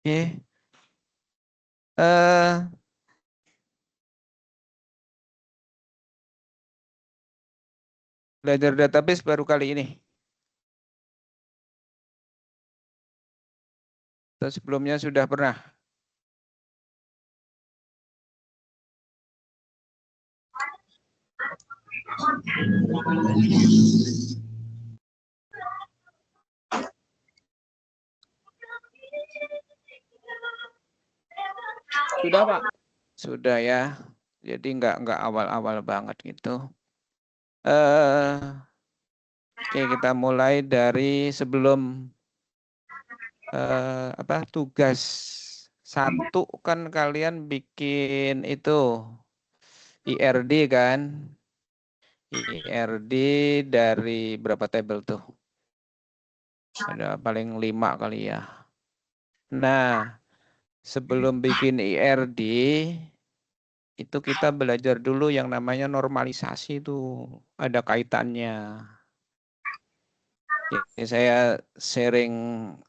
Oke. Belajar database baru kali ini. Atau sebelumnya sudah pernah? Sudah, Pak. Sudah ya. Jadi nggak awal-awal banget gitu. Oke, kita mulai dari sebelum tugas 1 kan kalian bikin itu IRD kan? IRD dari berapa tabel tuh? Ada paling 5 kali ya. Nah, sebelum bikin IRD itu kita belajar dulu yang namanya normalisasi tuh. Ada kaitannya. Oke, saya sharing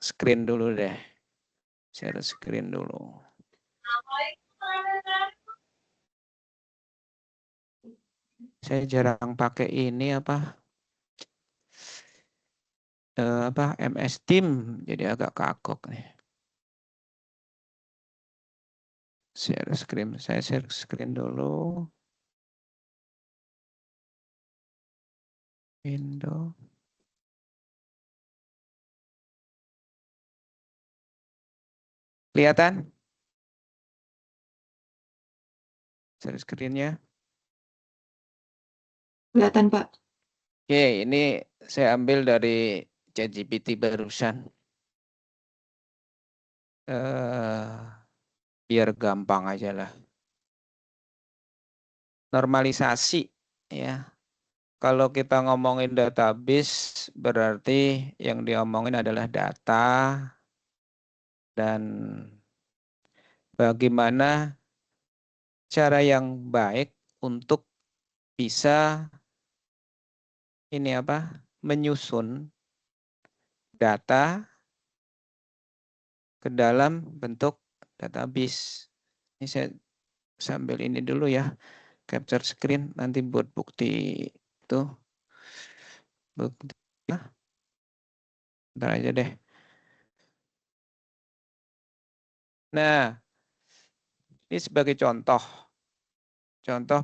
screen dulu deh. Share screen dulu. Saya jarang pakai ini MS Team, jadi agak kagok nih. Share screen, saya share screen dulu. Window. Kelihatan? Share screen-nya. Kelihatan, Pak. Oke, ini saya ambil dari ChatGPT barusan. Biar gampang aja lah. Normalisasi ya. Kalau kita ngomongin database berarti yang diomongin adalah data dan bagaimana cara yang baik untuk bisa menyusun data ke dalam bentuk database. Ini saya sambil ini dulu ya, capture screen nanti buat bukti itu. Bukti. Bentar aja deh. Nah, ini sebagai contoh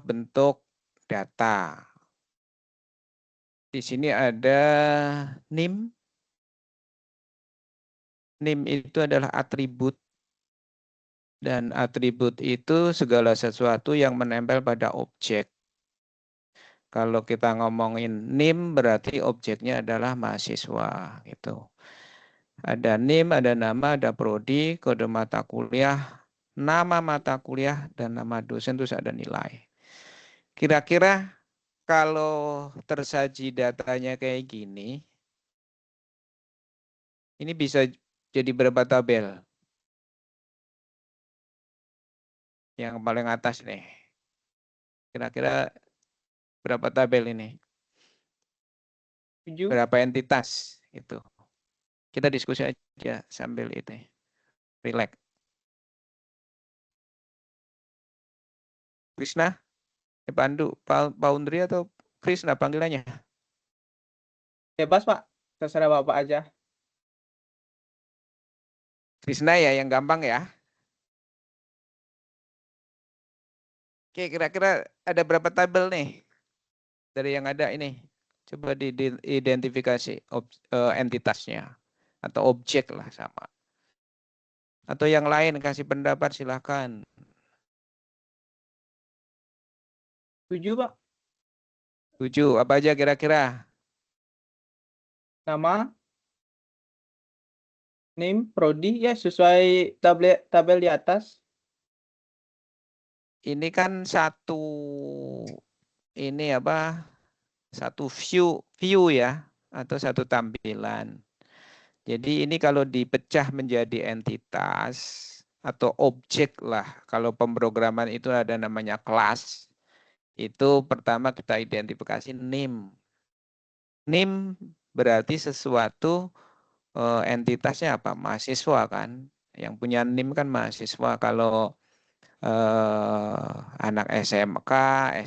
bentuk data. Di sini ada NIM. NIM itu adalah atribut. Dan atribut itu segala sesuatu yang menempel pada objek. Kalau kita ngomongin NIM berarti objeknya adalah mahasiswa gitu. Ada NIM, ada nama, ada prodi, kode mata kuliah, nama mata kuliah, dan nama dosen, terus ada nilai. Kira-kira kalau tersaji datanya kayak gini, ini bisa jadi berapa tabel? Yang paling atas nih. Kira-kira berapa tabel ini? 7. Berapa entitas itu? Kita diskusi aja sambil itu. Relax. Krishna, Pandu, Paundri atau Krishna panggilannya? Bebas, Pak. Terserah Bapak aja. Krishna ya yang gampang ya. Oke, kira-kira ada berapa tabel nih dari yang ada ini? Coba diidentifikasi entitasnya atau objek lah sama. Atau yang lain kasih pendapat silahkan. 7, Pak. 7, apa aja kira-kira? Nama, name, prodi, ya sesuai tabel di atas. Ini kan satu view ya atau satu tampilan. Jadi ini kalau dipecah menjadi entitas atau objek lah. Kalau pemrograman itu ada namanya kelas. Itu pertama kita identifikasi name. Name berarti sesuatu entitasnya apa? Mahasiswa kan. Yang punya NIM kan mahasiswa. Kalau anak SMK,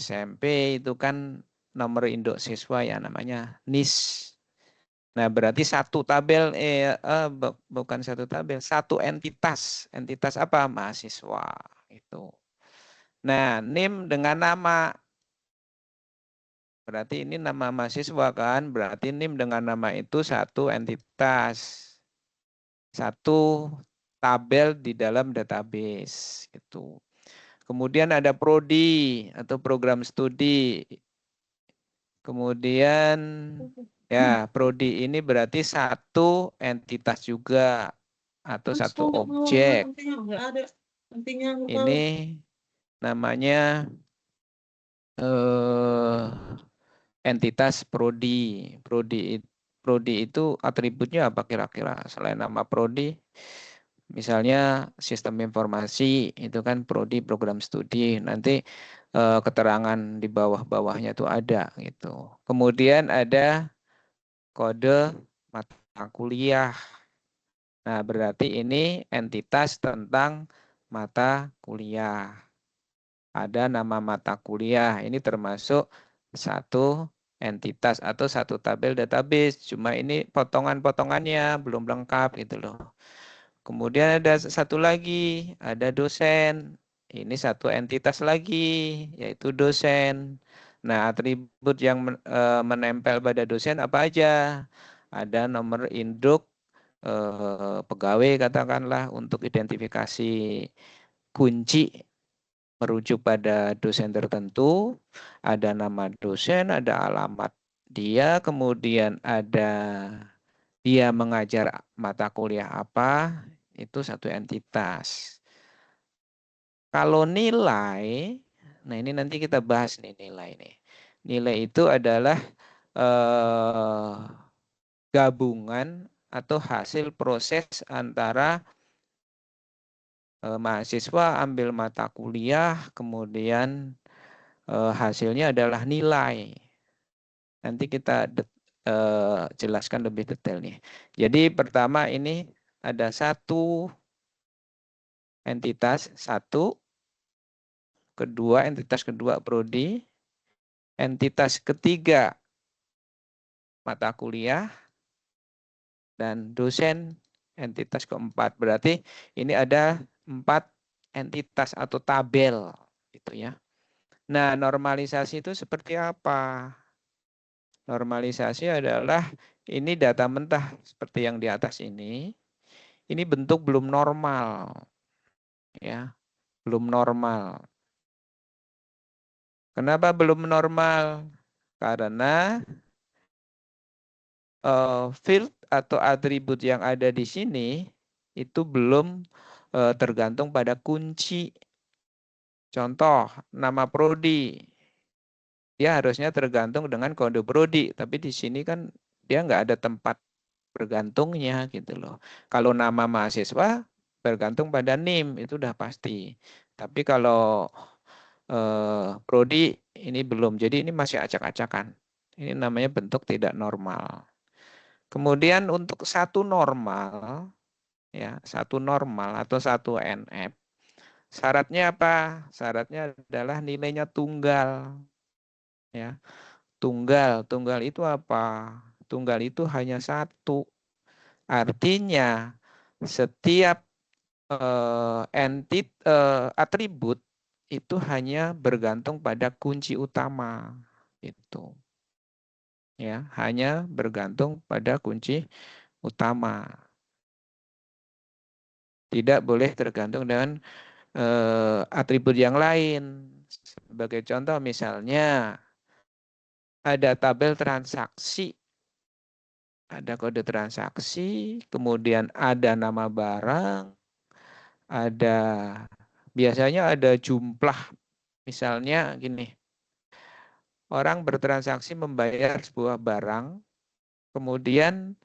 SMP itu kan nomor induk siswa ya namanya NIS. Nah, berarti satu tabel bukan satu tabel, satu entitas. Entitas apa? Mahasiswa itu. Nah, NIM dengan nama. Berarti ini nama mahasiswa kan? Berarti NIM dengan nama itu satu entitas. Satu tabel di dalam database gitu. Kemudian ada prodi atau program studi. Kemudian ya, prodi ini berarti satu entitas juga atau satu objek. Ini namanya entitas prodi. Prodi itu atributnya apa kira-kira? Selain nama prodi, misalnya sistem informasi itu kan prodi program studi. Nanti keterangan di bawah-bawahnya itu ada gitu. Kemudian ada kode mata kuliah. Nah, berarti ini entitas tentang mata kuliah. Ada nama mata kuliah. Ini termasuk satu entitas atau satu tabel database. Cuma ini potongan-potongannya belum lengkap gitu loh. Kemudian ada satu lagi, ada dosen. Ini satu entitas lagi, yaitu dosen. Nah, atribut yang menempel pada dosen apa aja? Ada nomor induk pegawai katakanlah untuk identifikasi kunci merujuk pada dosen tertentu, ada nama dosen, ada alamat dia, kemudian ada dia mengajar mata kuliah apa, itu satu entitas. Kalau nilai, nah ini nanti kita bahas nih nilai nih. Nilai itu adalah gabungan atau hasil proses antara mahasiswa ambil mata kuliah, kemudian hasilnya adalah nilai. Nanti kita jelaskan lebih detail nih. Jadi pertama ini ada satu entitas, satu, kedua entitas kedua prodi, entitas ketiga mata kuliah, dan dosen entitas keempat. Berarti ini ada 4 entitas atau tabel gitu ya. Nah, normalisasi itu seperti apa? Normalisasi adalah ini data mentah seperti yang di atas ini. Ini bentuk belum normal ya, belum normal. Kenapa belum normal? Karena field atau atribut yang ada di sini itu belum tergantung pada kunci. Contoh, nama prodi. Dia harusnya tergantung dengan kode prodi, tapi di sini kan dia nggak ada tempat bergantungnya gitu loh. Kalau nama mahasiswa bergantung pada NIM, itu udah pasti. Tapi kalau prodi ini belum, jadi ini masih acak-acakan. Ini namanya bentuk tidak normal. Kemudian untuk satu normal, ya satu normal atau satu NF, syaratnya apa? Syaratnya adalah nilainya tunggal. Ya, tunggal itu apa? Tunggal itu hanya satu. Artinya setiap atribut itu hanya bergantung pada kunci utama. Itu. Ya, hanya bergantung pada kunci utama. Tidak boleh tergantung dengan atribut yang lain. Sebagai contoh misalnya ada tabel transaksi, ada kode transaksi, kemudian ada nama barang, ada biasanya ada jumlah. Misalnya gini, orang bertransaksi membayar sebuah barang, kemudian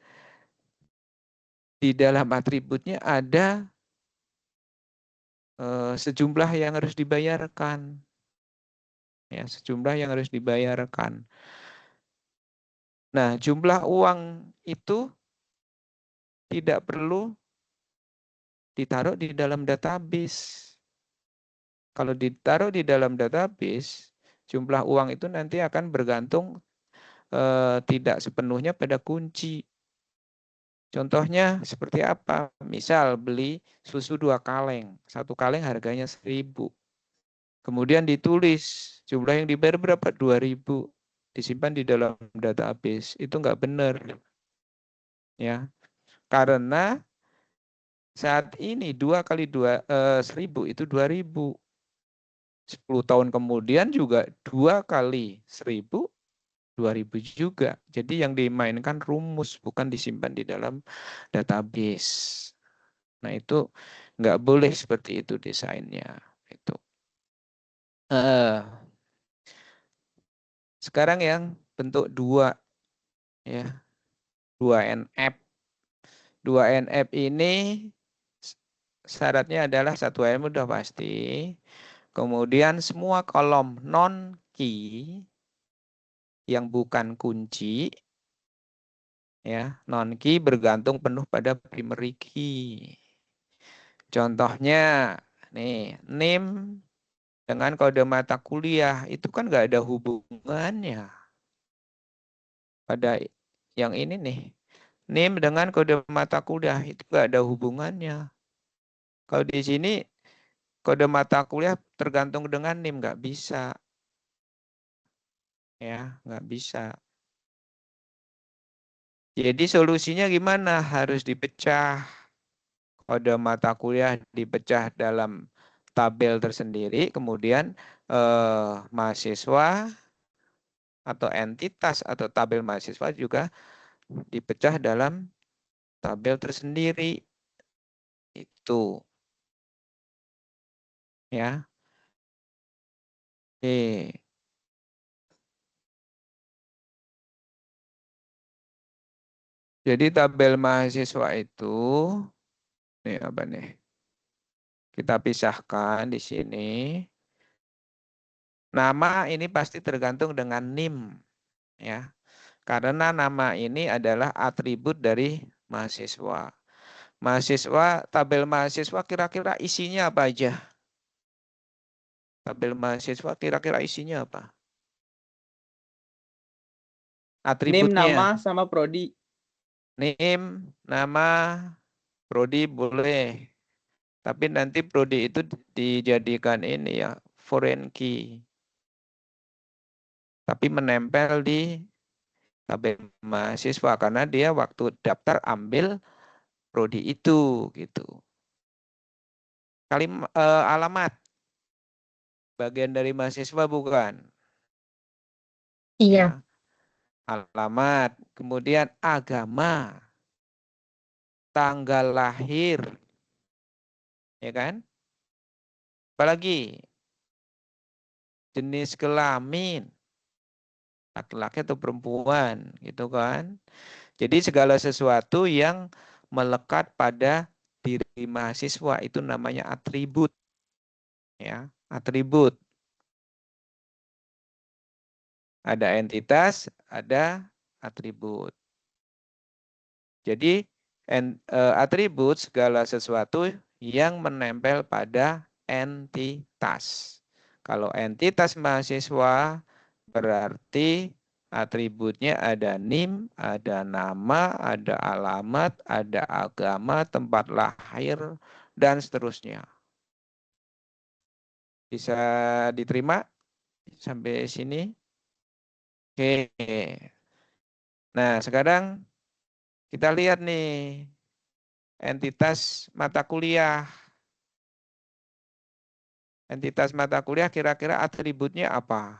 di dalam atributnya ada sejumlah yang harus dibayarkan. Ya, sejumlah yang harus dibayarkan. Nah, jumlah uang itu tidak perlu ditaruh di dalam database. Kalau ditaruh di dalam database, jumlah uang itu nanti akan bergantung tidak sepenuhnya pada kunci. Contohnya seperti apa? Misal beli susu 2 kaleng. 1 kaleng harganya 1.000. Kemudian ditulis jumlah yang dibayar berapa? 2.000. Disimpan di dalam database. Itu nggak benar. Ya. Karena saat ini 2 kali 1.000 itu 2.000. 10 tahun kemudian juga 2 kali 1.000 2.000 juga. Jadi yang dimainkan rumus, bukan disimpan di dalam database. Nah itu nggak boleh seperti itu desainnya. Itu. Sekarang yang bentuk 2, ya, 2NF. 2NF ini syaratnya adalah 1M udah pasti. Kemudian semua kolom non-key yang bukan kunci, ya, non-key bergantung penuh pada primary key. Contohnya, nih, name dengan kode mata kuliah itu kan nggak ada hubungannya. Pada yang ini nih, name dengan kode mata kuliah itu nggak ada hubungannya. Kalau di sini kode mata kuliah tergantung dengan name, nggak bisa. Ya, nggak bisa. Jadi solusinya gimana? Harus dipecah. Kode mata kuliah dipecah dalam tabel tersendiri, kemudian mahasiswa atau entitas atau tabel mahasiswa juga dipecah dalam tabel tersendiri. Itu. Ya. Oke. Jadi tabel mahasiswa itu, nih apa nih? Kita pisahkan di sini. Nama ini pasti tergantung dengan NIM, ya. Karena nama ini adalah atribut dari mahasiswa. Mahasiswa, tabel mahasiswa kira-kira isinya apa aja? Tabel mahasiswa kira-kira isinya apa? NIM, nama, Atributnya. sama prodi. Name, nama, prodi boleh. Tapi nanti prodi itu dijadikan ini ya, foreign key. Tapi menempel di tabel mahasiswa karena dia waktu daftar ambil prodi itu gitu. Alamat bagian dari mahasiswa bukan? Iya. Ya, alamat, kemudian agama, tanggal lahir, ya kan? Apalagi jenis kelamin, laki-laki atau perempuan, gitu kan? Jadi segala sesuatu yang melekat pada diri mahasiswa itu namanya atribut, ya, atribut. Ada entitas, ada atribut. Jadi atribut segala sesuatu yang menempel pada entitas. Kalau entitas mahasiswa berarti atributnya ada NIM, ada nama, ada alamat, ada agama, tempat lahir, dan seterusnya. Bisa diterima sampai sini? Oke. Nah, sekarang kita lihat nih entitas mata kuliah. Entitas mata kuliah kira-kira atributnya apa?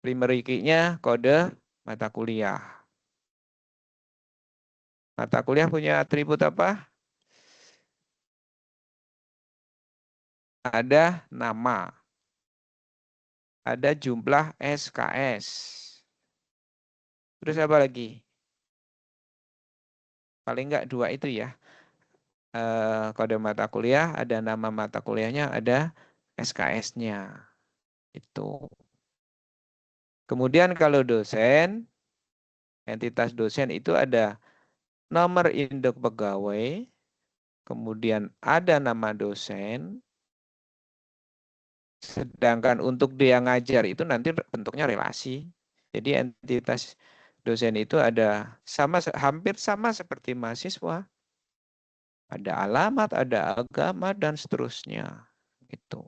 Primary key-nya kode mata kuliah. Mata kuliah punya atribut apa? Ada nama. Ada jumlah SKS. Terus apa lagi? Paling enggak 2 itu ya. Kode mata kuliah, ada nama mata kuliahnya, ada SKS-nya. Itu. Kemudian kalau dosen, Entitas dosen itu ada nomor induk pegawai, kemudian ada nama dosen, sedangkan untuk dia ngajar itu nanti bentuknya relasi. Jadi entitas dosen itu ada hampir sama seperti mahasiswa. Ada alamat, ada agama, dan seterusnya. Gitu.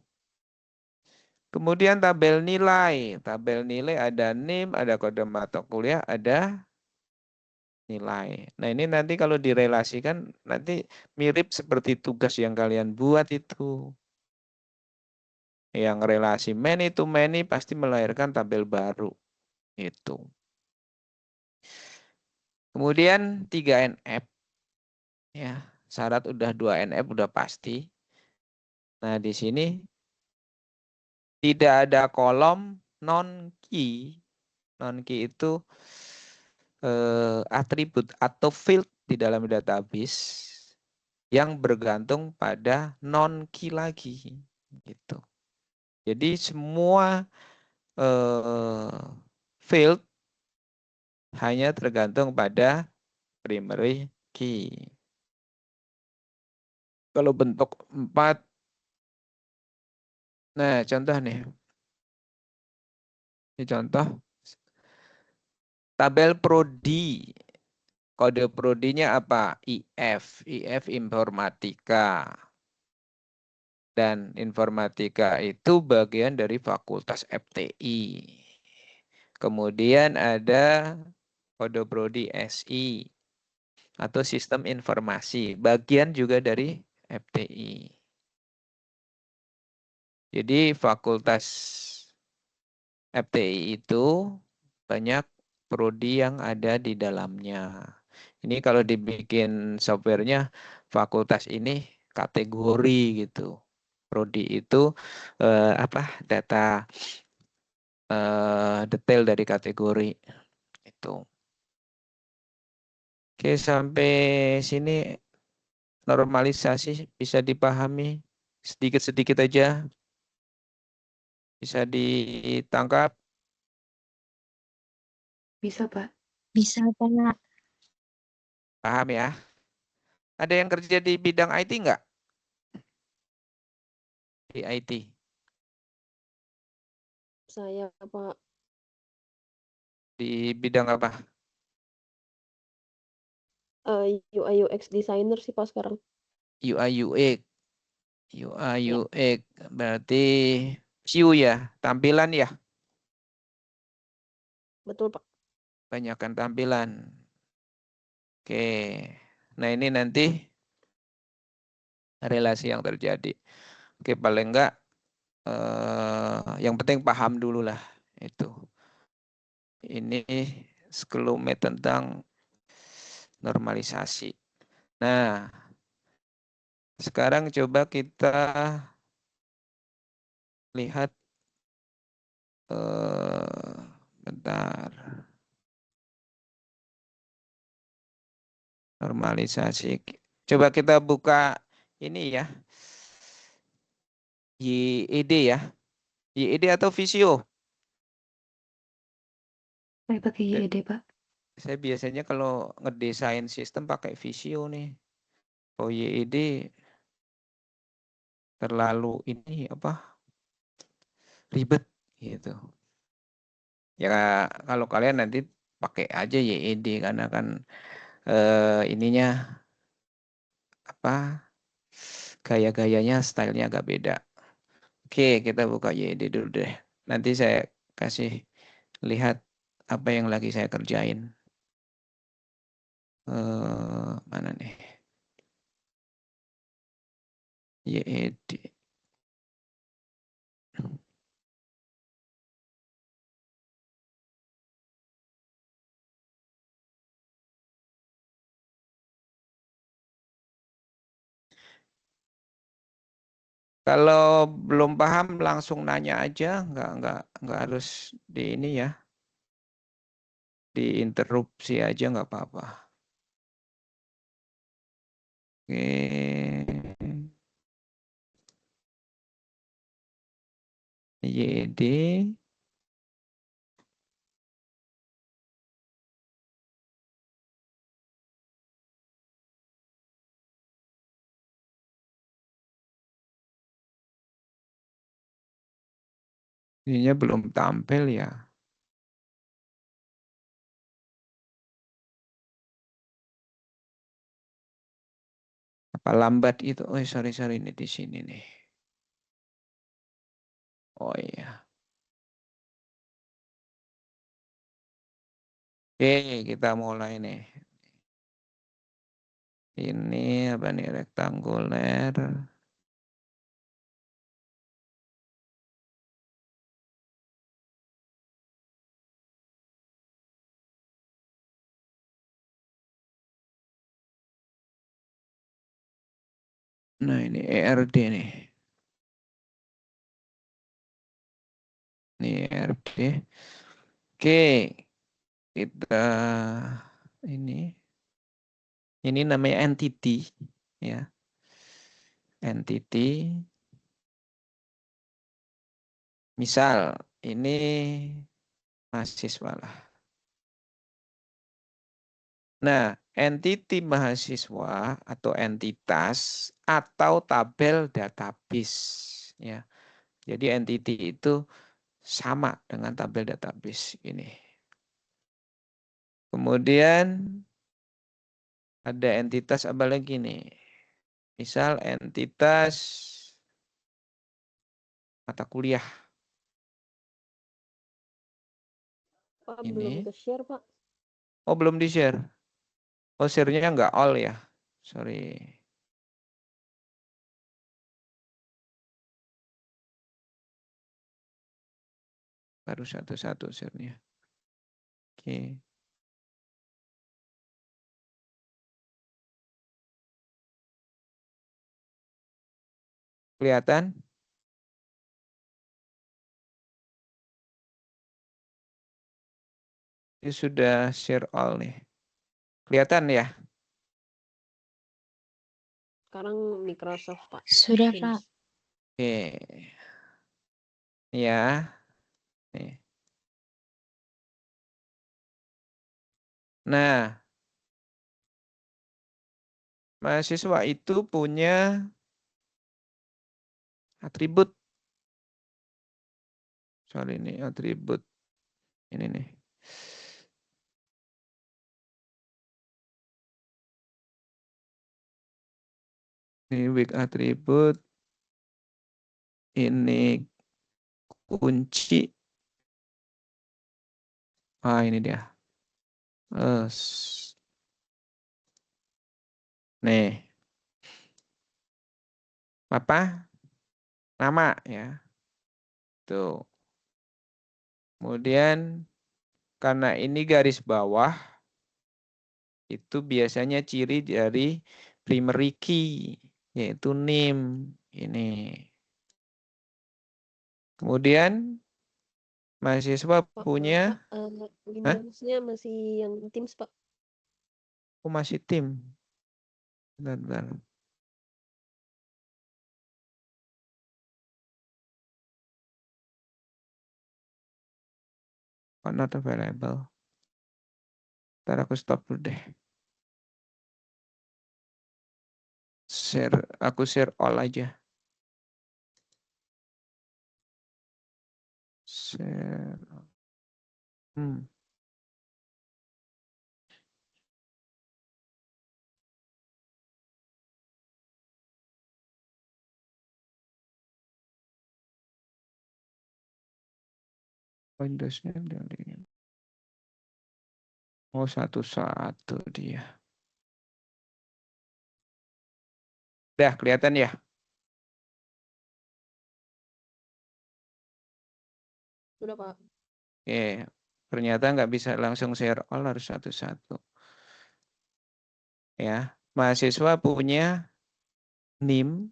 Kemudian tabel nilai. Tabel nilai ada NIM, ada kode mata kuliah, ada nilai. Nah ini nanti kalau direlasikan nanti mirip seperti tugas yang kalian buat itu. Yang relasi many to many pasti melahirkan tabel baru. Itu. Kemudian 3NF. Ya, syarat udah 2NF udah pasti. Nah di sini tidak ada kolom non-key. Non-key itu atribut atau field di dalam database yang bergantung pada non-key lagi. Gitu. Jadi semua field hanya tergantung pada primary key. Kalau bentuk 4, nah contoh nih. Ini contoh tabel prodi. Kode prodinya apa? IF. IF informatika. Dan informatika itu bagian dari fakultas FTI. Kemudian ada kode prodi SI atau sistem informasi, bagian juga dari FTI. Jadi fakultas FTI itu banyak prodi yang ada di dalamnya. Ini kalau dibikin softwarenya fakultas ini kategori gitu. Prodi itu data detail dari kategori itu. Oke, sampai sini normalisasi bisa dipahami sedikit-sedikit aja. Bisa ditangkap. Bisa, Pak. Bisa, Pak. Paham ya? Ada yang kerja di bidang IT nggak? Di IT. Saya, Pak. Di bidang apa? UI UX designer sih, Pak, sekarang. UI UX. UI UX. Berarti view ya, tampilan ya. Betul, Pak. Banyakkan tampilan. Oke. Nah ini nanti relasi yang terjadi. Oke, paling enggak yang penting paham dulu lah itu. Ini sekelumit tentang normalisasi. Nah, sekarang coba kita lihat bentar. Normalisasi. Coba kita buka ini ya. YED ya. YED atau Visio? Saya pakai YED, Pak. Saya biasanya kalau ngedesain sistem pakai Visio nih. Oh YED terlalu ini apa? Ribet gitu. Ya kalau kalian nanti pakai aja YED karena kan ininya apa? Gaya-gayanya stylenya agak beda. Oke, kita buka YED dulu deh. Nanti saya kasih lihat apa yang lagi saya kerjain. Mana nih? YED. Kalau belum paham langsung nanya aja, nggak harus di ini ya, diinterupsi aja nggak apa-apa. Oke, YD. Ininya belum tampil ya. Apa lambat itu? Oh, sorry ini di sini nih. Oh iya. Oke, kita mulai nih. Ini apa nih, rektanguler. Nah, ini ERD nih. Ini ERD. Oke, kita ini namanya entity ya. Entity. Misal ini mahasiswa lah. Nah, entity mahasiswa atau entitas atau tabel database ya. Jadi entity itu sama dengan tabel database ini. Kemudian ada entitas apa lagi nih? Misal entitas mata kuliah. Pak Ini. belum ke-share, Pak. Oh, belum di-share. Oh, share-nya nggak all ya. Sorry. Baru satu-satu share-nya. Oke. Kelihatan? Ini sudah share all nih. Kelihatan ya? Sekarang Microsoft, Pak. Sudah, Teams. Pak. Oke. Ya. Nih. Nah, mahasiswa itu punya atribut. Soal ini atribut. Ini nih. Ini weak atribut. Ini kunci. Ah, ini dia. Nih. Apa? Nama ya. Tuh. Kemudian karena ini garis bawah, itu biasanya ciri dari primary key, yaitu NIM. Ini. Kemudian mahasiswa Pak, punya, Pak, Windows-nya masih yang Teams, Pak. aku masih tim. Bentar. Oh, not available. Ntar aku stop dulu deh. Aku share all aja. Share. Windows-nya dari. Oh, satu-satu dia. Udah kelihatan ya? Sudah, Pak. Oke, ternyata nggak bisa langsung share all, harus satu-satu. Ya, mahasiswa punya NIM,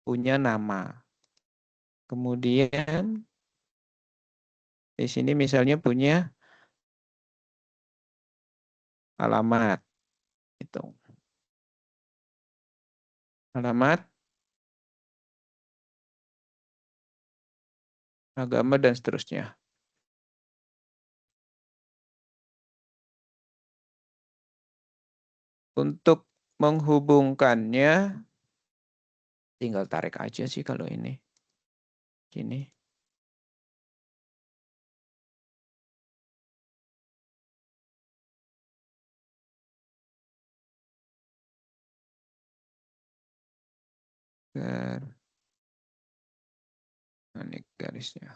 punya nama. Kemudian di sini misalnya punya alamat. Itu. Alamat, agama, dan seterusnya. Untuk menghubungkannya, tinggal tarik aja sih kalau ini. Gini. Nah, ini garisnya.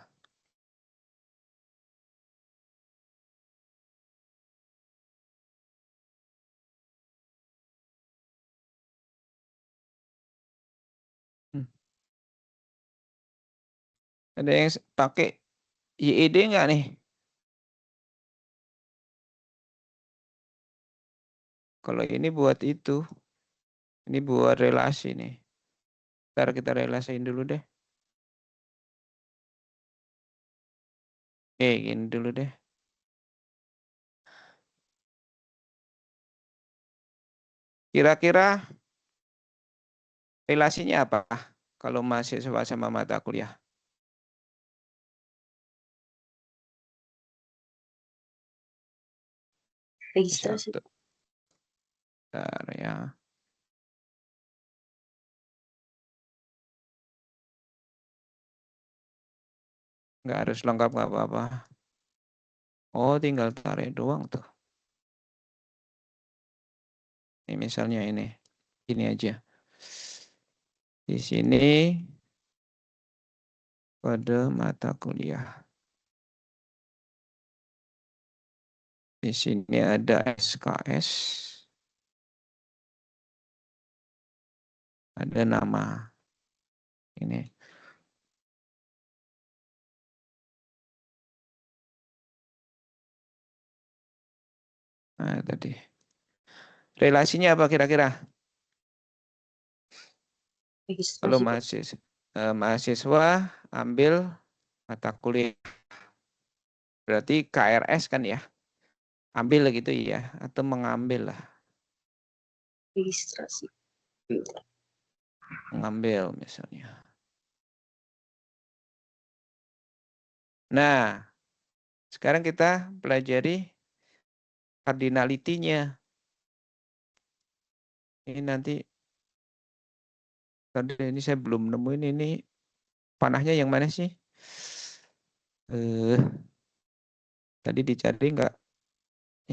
Ada yang pakai YED nggak nih? Kalau ini buat itu. Ini buat relasi nih. Ntar kita relasiin dulu deh. Gini dulu deh. Kira-kira relasinya apa kalau mahasiswa sama mata kuliah? Registrasi. Satu. Bentar ya. Nggak harus lengkap, nggak apa-apa. Oh, tinggal tarik doang tuh. Ini misalnya ini aja. Di sini pada mata kuliah. Di sini ada SKS. Ada nama. Ini. Nah, tadi. Relasinya apa kira-kira? Kalau Registrasi. mahasiswa ambil mata kuliah. Berarti KRS kan ya? Ambil gitu ya, atau mengambil lah. Registrasi. Mengambil misalnya. Nah, sekarang kita pelajari cardinality-nya. Ini nanti, tadi ini saya belum nemuin ini panahnya yang mana sih? Tadi dicari nggak?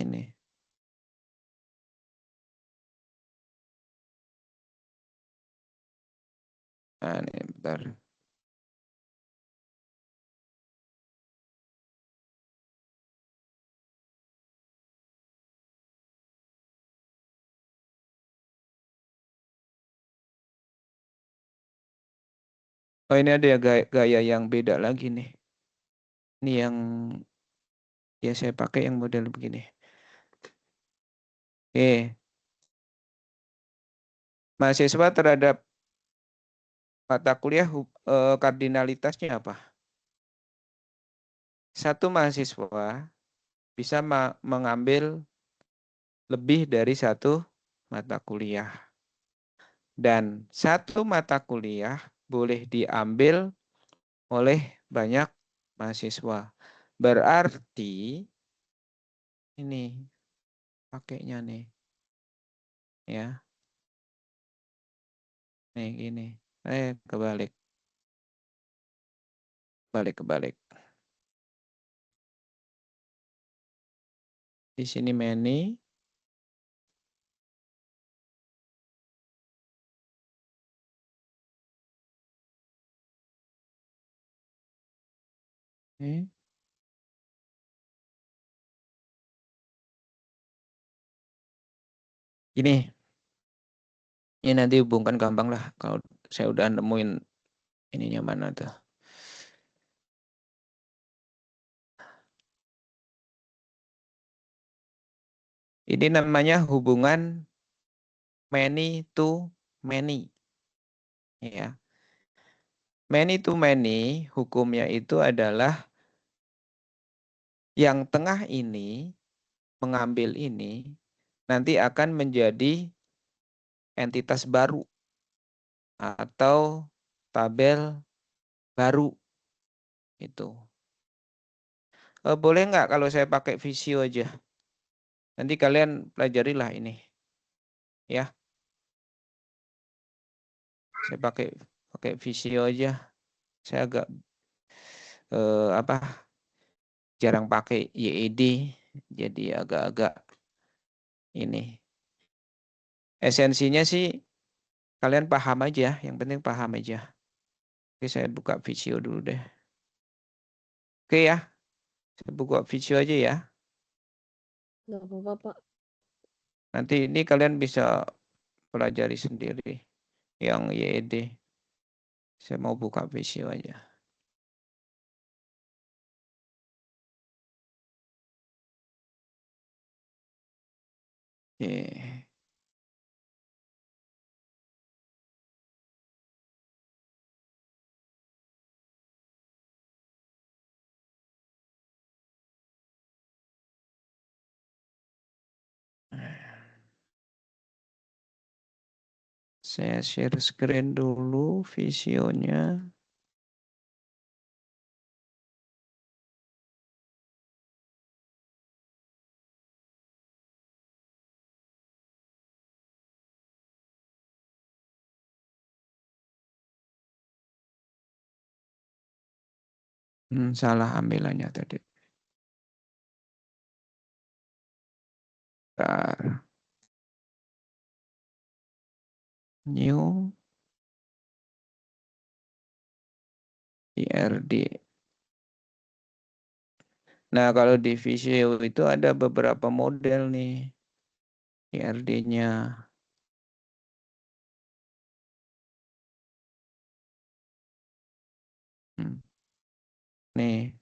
Ini. Nah, ini bentar. Oh, ini ada gaya yang beda lagi nih. Ini yang ya saya pakai yang model begini. Mahasiswa terhadap mata kuliah kardinalitasnya apa? Satu mahasiswa bisa mengambil lebih dari satu mata kuliah. Dan satu mata kuliah boleh diambil oleh banyak mahasiswa. Berarti ini pakainya nih. Ya. Nih gini. Kebalik. Kebalik. Di sini many. Ini nanti hubungkan gampang lah kalau saya udah nemuin ininya mana tuh. Ini namanya hubungan many to many. Ya. Many to many hukumnya itu adalah yang tengah ini mengambil ini nanti akan menjadi entitas baru atau tabel baru itu. Boleh nggak kalau saya pakai Visio aja? Nanti kalian pelajarilah ini. Ya. Saya pakai Visio aja. Saya agak jarang pakai YED, jadi agak-agak ini. Esensinya sih Kalian paham aja, yang penting paham aja. Oke, saya buka Visio dulu deh. Oke ya, saya buka Visio aja ya. Nggak apa-apa, Pak. Nanti ini kalian bisa pelajari sendiri yang YED. Saya mau buka Visio aja. Oke. Saya share screen dulu visionya. Salah ambilannya tadi. Bentar. New IRD. Nah, kalau di Visio itu ada beberapa model nih IRD-nya. Nih,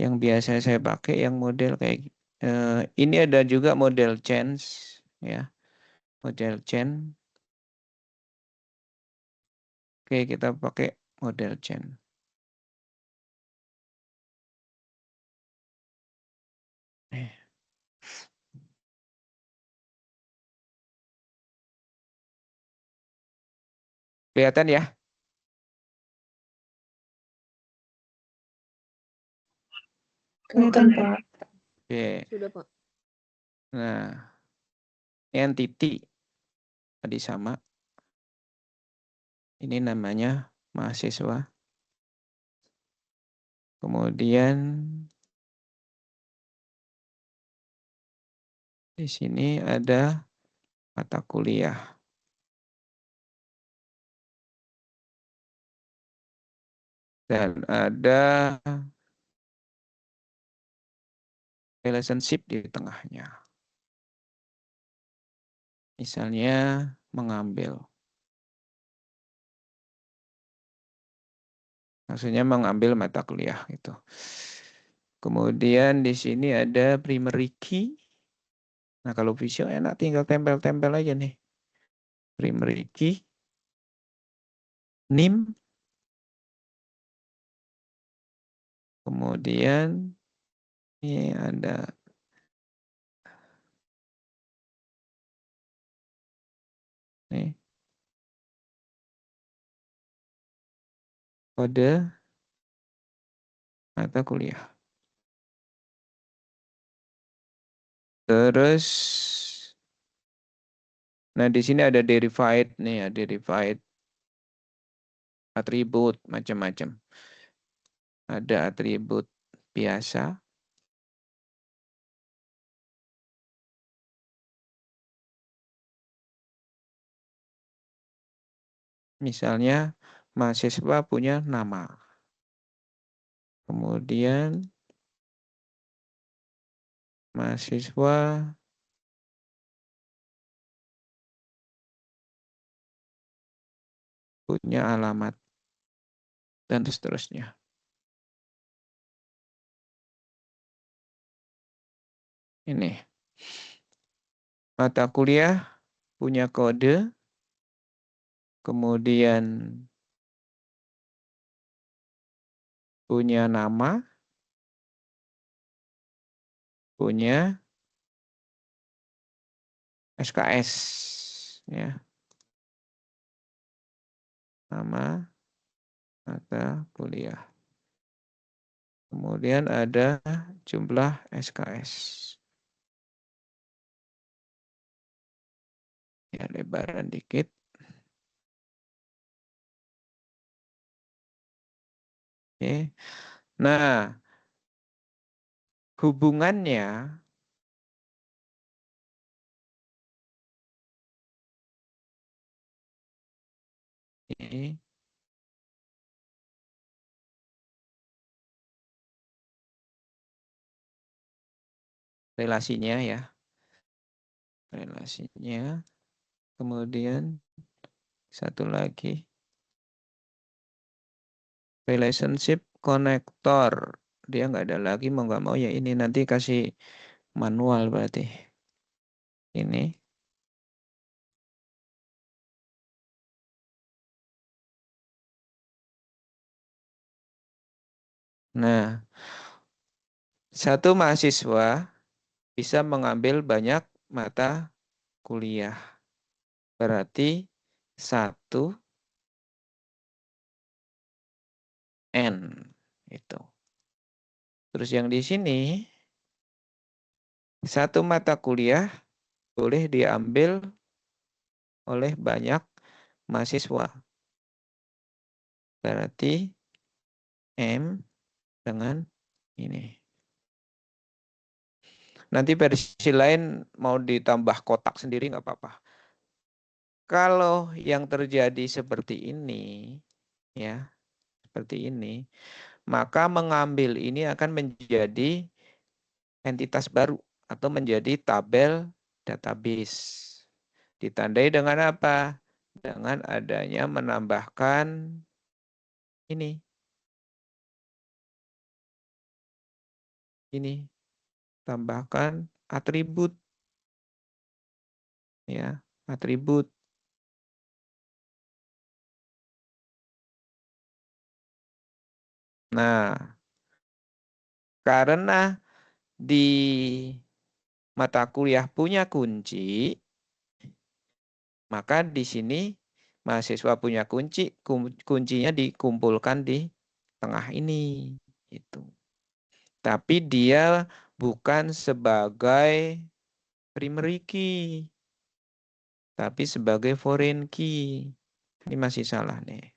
yang biasa saya pakai yang model kayak ini ada juga model change ya, model change. Oke, kita pakai model change. Kelihatan ya? Kelihatan, Pak. Oke. Sudah, Pak. Nah, entity tadi sama. Ini namanya mahasiswa. Kemudian di sini ada mata kuliah. Dan ada relationship di tengahnya. Misalnya mengambil. Maksudnya mengambil mata kuliah itu. Kemudian di sini ada primary key. Nah, kalau Visio enak tinggal tempel-tempel aja nih. Primary key, NIM, kemudian ini ada nih kode mata kuliah. Terus, nah di sini ada derived nih ya, derived atribut macam-macam. Ada atribut biasa. Misalnya mahasiswa punya nama. Kemudian mahasiswa punya alamat dan seterusnya. Ini mata kuliah punya kode, kemudian punya nama, punya SKS, ya, nama mata kuliah. Kemudian ada jumlah SKS. Ya, lebaran dikit. Oke. Nah, hubungannya Ini. Relasinya ya. Relasinya. Kemudian satu lagi. Relationship connector. Dia nggak ada lagi, mau nggak mau ya ini nanti kasih manual berarti. Ini. Nah, satu mahasiswa bisa mengambil banyak mata kuliah. Berarti 1 N itu. Terus yang di sini 1 mata kuliah boleh diambil oleh banyak mahasiswa. Berarti M dengan ini. Nanti versi lain mau ditambah kotak sendiri nggak apa-apa. Kalau yang terjadi seperti ini, ya, seperti ini, maka mengambil ini akan menjadi entitas baru atau menjadi tabel database. Ditandai dengan apa? Dengan adanya menambahkan ini. Ini. Tambahkan atribut. Ya, atribut. Nah, karena di mata kuliah punya kunci, maka di sini mahasiswa punya kunci, kuncinya dikumpulkan di tengah ini. Itu. Tapi dia bukan sebagai primary key, tapi sebagai foreign key. Ini masih salah nih.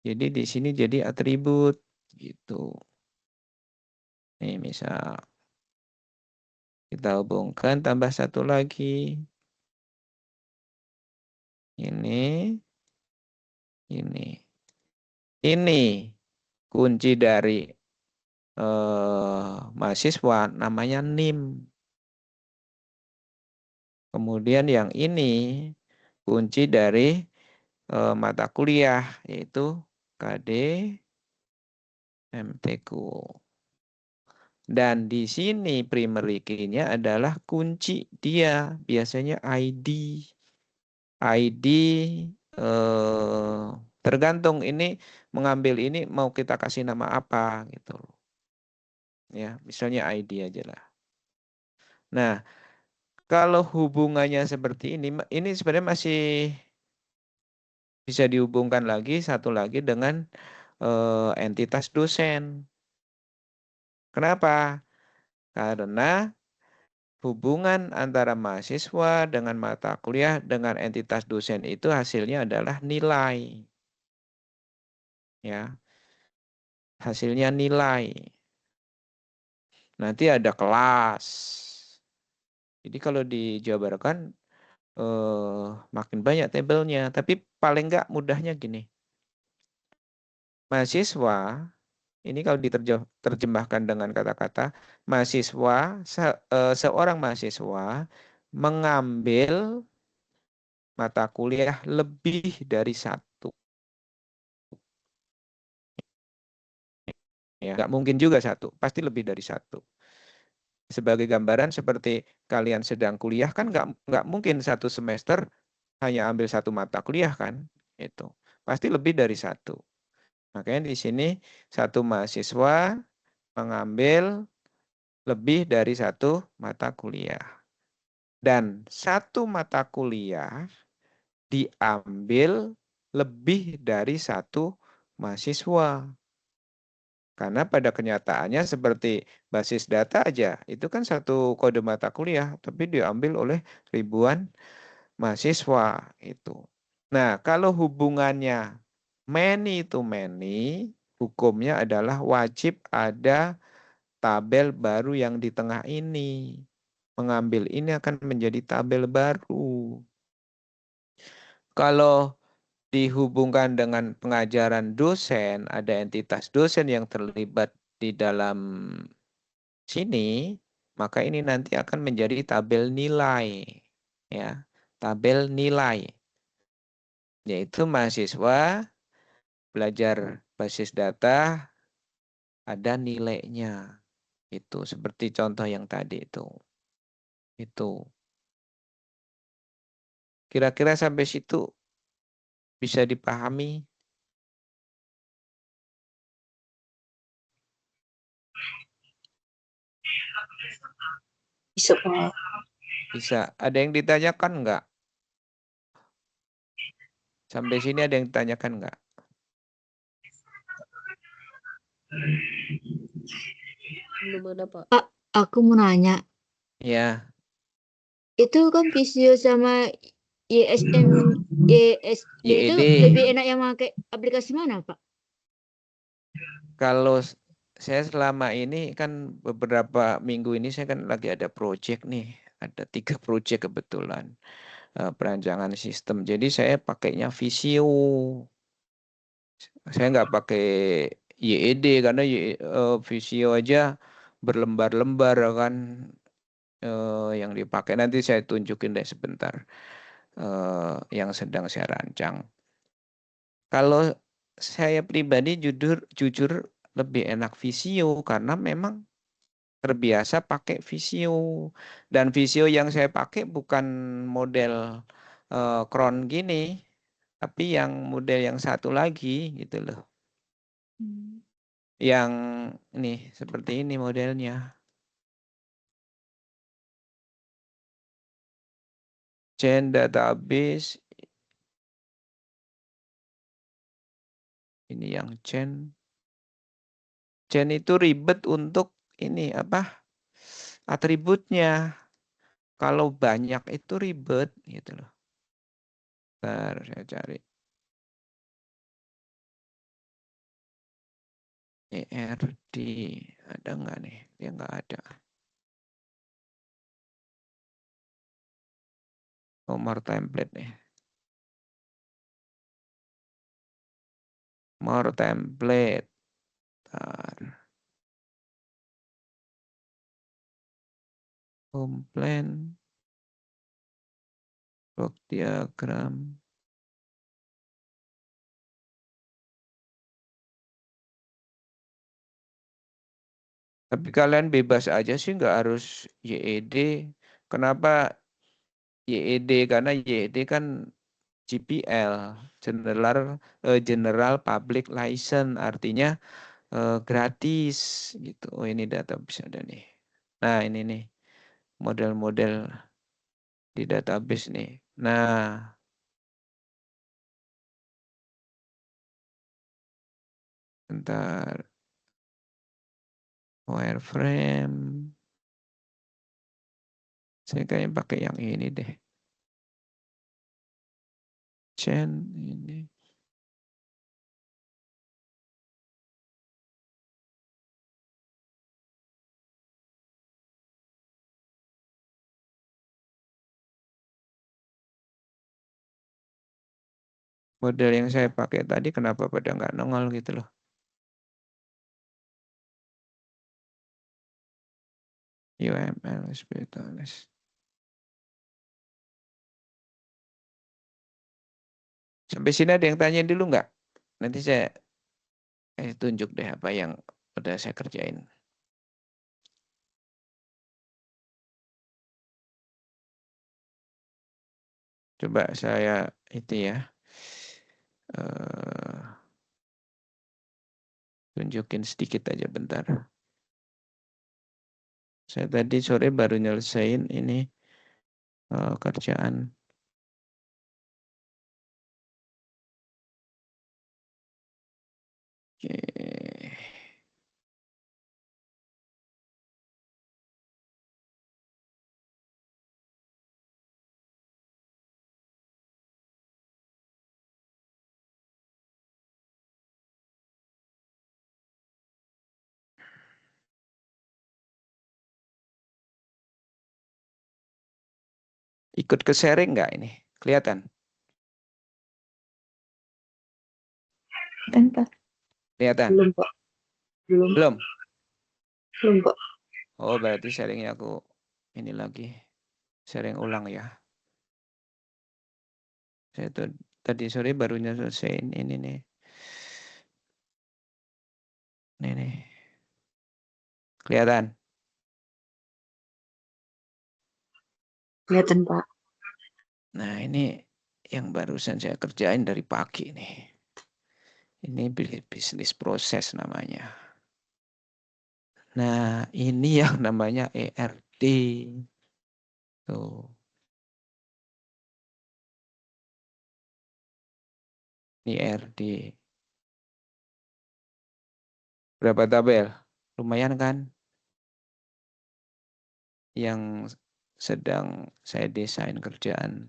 Jadi di sini jadi atribut gitu. Nih misal kita hubungkan tambah satu lagi. Ini. Ini kunci dari mahasiswa namanya NIM. Kemudian yang ini kunci dari mata kuliah yaitu KD MTQ. Dan di sini primary key-nya adalah kunci dia, biasanya ID. ID tergantung ini mengambil ini mau kita kasih nama apa gitu. Ya, misalnya ID aja lah. Nah, kalau hubungannya seperti ini sebenarnya masih bisa dihubungkan lagi satu lagi dengan entitas dosen. Kenapa? Karena hubungan antara mahasiswa dengan mata kuliah dengan entitas dosen itu hasilnya adalah nilai. Ya. Hasilnya nilai. Nanti ada kelas. Jadi kalau dijabarkan makin banyak tabelnya, tapi paling enggak mudahnya gini. Mahasiswa ini kalau diterjemahkan dengan kata-kata mahasiswa seorang mahasiswa mengambil mata kuliah lebih dari 1. Ya, nggak mungkin juga 1, pasti lebih dari 1. Sebagai gambaran seperti kalian sedang kuliah kan nggak mungkin 1 semester hanya ambil 1 mata kuliah kan, itu pasti lebih dari 1. Makanya di sini 1 mahasiswa mengambil lebih dari 1 mata kuliah. Dan 1 mata kuliah diambil lebih dari 1 mahasiswa. Karena pada kenyataannya seperti basis data aja, itu kan 1 kode mata kuliah, tapi diambil oleh ribuan mahasiswa itu. Nah, kalau hubungannya many to many, hukumnya adalah wajib ada tabel baru yang di tengah ini. Mengambil ini akan menjadi tabel baru. Kalau dihubungkan dengan pengajaran dosen, ada entitas dosen yang terlibat di dalam sini, maka ini nanti akan menjadi tabel nilai, ya, tabel nilai, yaitu mahasiswa belajar basis data ada nilainya, itu seperti contoh yang tadi itu. Kira-kira sampai situ bisa dipahami? Bisa, Pak. Bisa. Ada yang ditanyakan nggak? Sampai sini ada yang ditanyakan nggak? Belum ada, Pak. Pak, aku mau nanya. Ya, Itu kan Visio sama YSM, YSD itu YED. lebih enak yang pakai aplikasi mana, Pak? Kalau saya selama ini kan beberapa minggu ini saya kan lagi ada project nih. Ada 3 project kebetulan. Perancangan sistem. Jadi saya pakainya Visio. Saya nggak pakai YED karena Visio aja berlembar-lembar kan yang dipakai. Nanti saya tunjukin deh sebentar yang sedang saya rancang. Kalau saya pribadi jujur lebih enak Visio karena memang terbiasa pakai Visio. Dan Visio yang saya pakai bukan model Cron gini, tapi yang model yang satu lagi gitu loh. Yang ini seperti ini modelnya. Chain database. Ini yang chain. Chain itu ribet untuk ini apa? Atributnya. Kalau banyak itu ribet gitu loh. Bentar, saya cari. ERD ada nggak nih? Dia nggak ada. Nomor template nih. More template. Bentar. Komplain. Block diagram. Tapi kalian bebas aja sih, nggak harus YED. Kenapa YED? Karena YED kan GPL, General Public License, artinya gratis gitu. Oh ini database ada nih. Nah ini nih model-model di database nih. Nah bentar, wireframe. Saya kayaknya pakai yang ini deh. Chain ini. Model yang saya pakai tadi kenapa pada nggak nongol gitu loh. UML, SPTLS. Sampai sini ada yang tanya dulu nggak? Nanti saya tunjuk deh apa yang udah saya kerjain. Coba saya itu ya. Tunjukin sedikit aja bentar. Saya tadi sore baru nyelesain ini kerjaan. Oke. Ikut ke sharing nggak ini? Kelihatan? Kelihatan, Pak. Kelihatan? Belum, Pak. Belum. Belum? Belum, Pak. Oh, berarti sharingnya aku ini lagi. Sharing ulang ya. Saya tuh tadi sore barunya selesai ini nih. Ini nih. Kelihatan? Kelihatan, Pak. Nah, ini yang barusan saya kerjain dari pagi nih. Ini bisnis proses namanya. Nah, ini yang namanya ERD. Tuh. Ini ERD. Berapa tabel? Lumayan kan? Yang sedang saya desain kerjaan.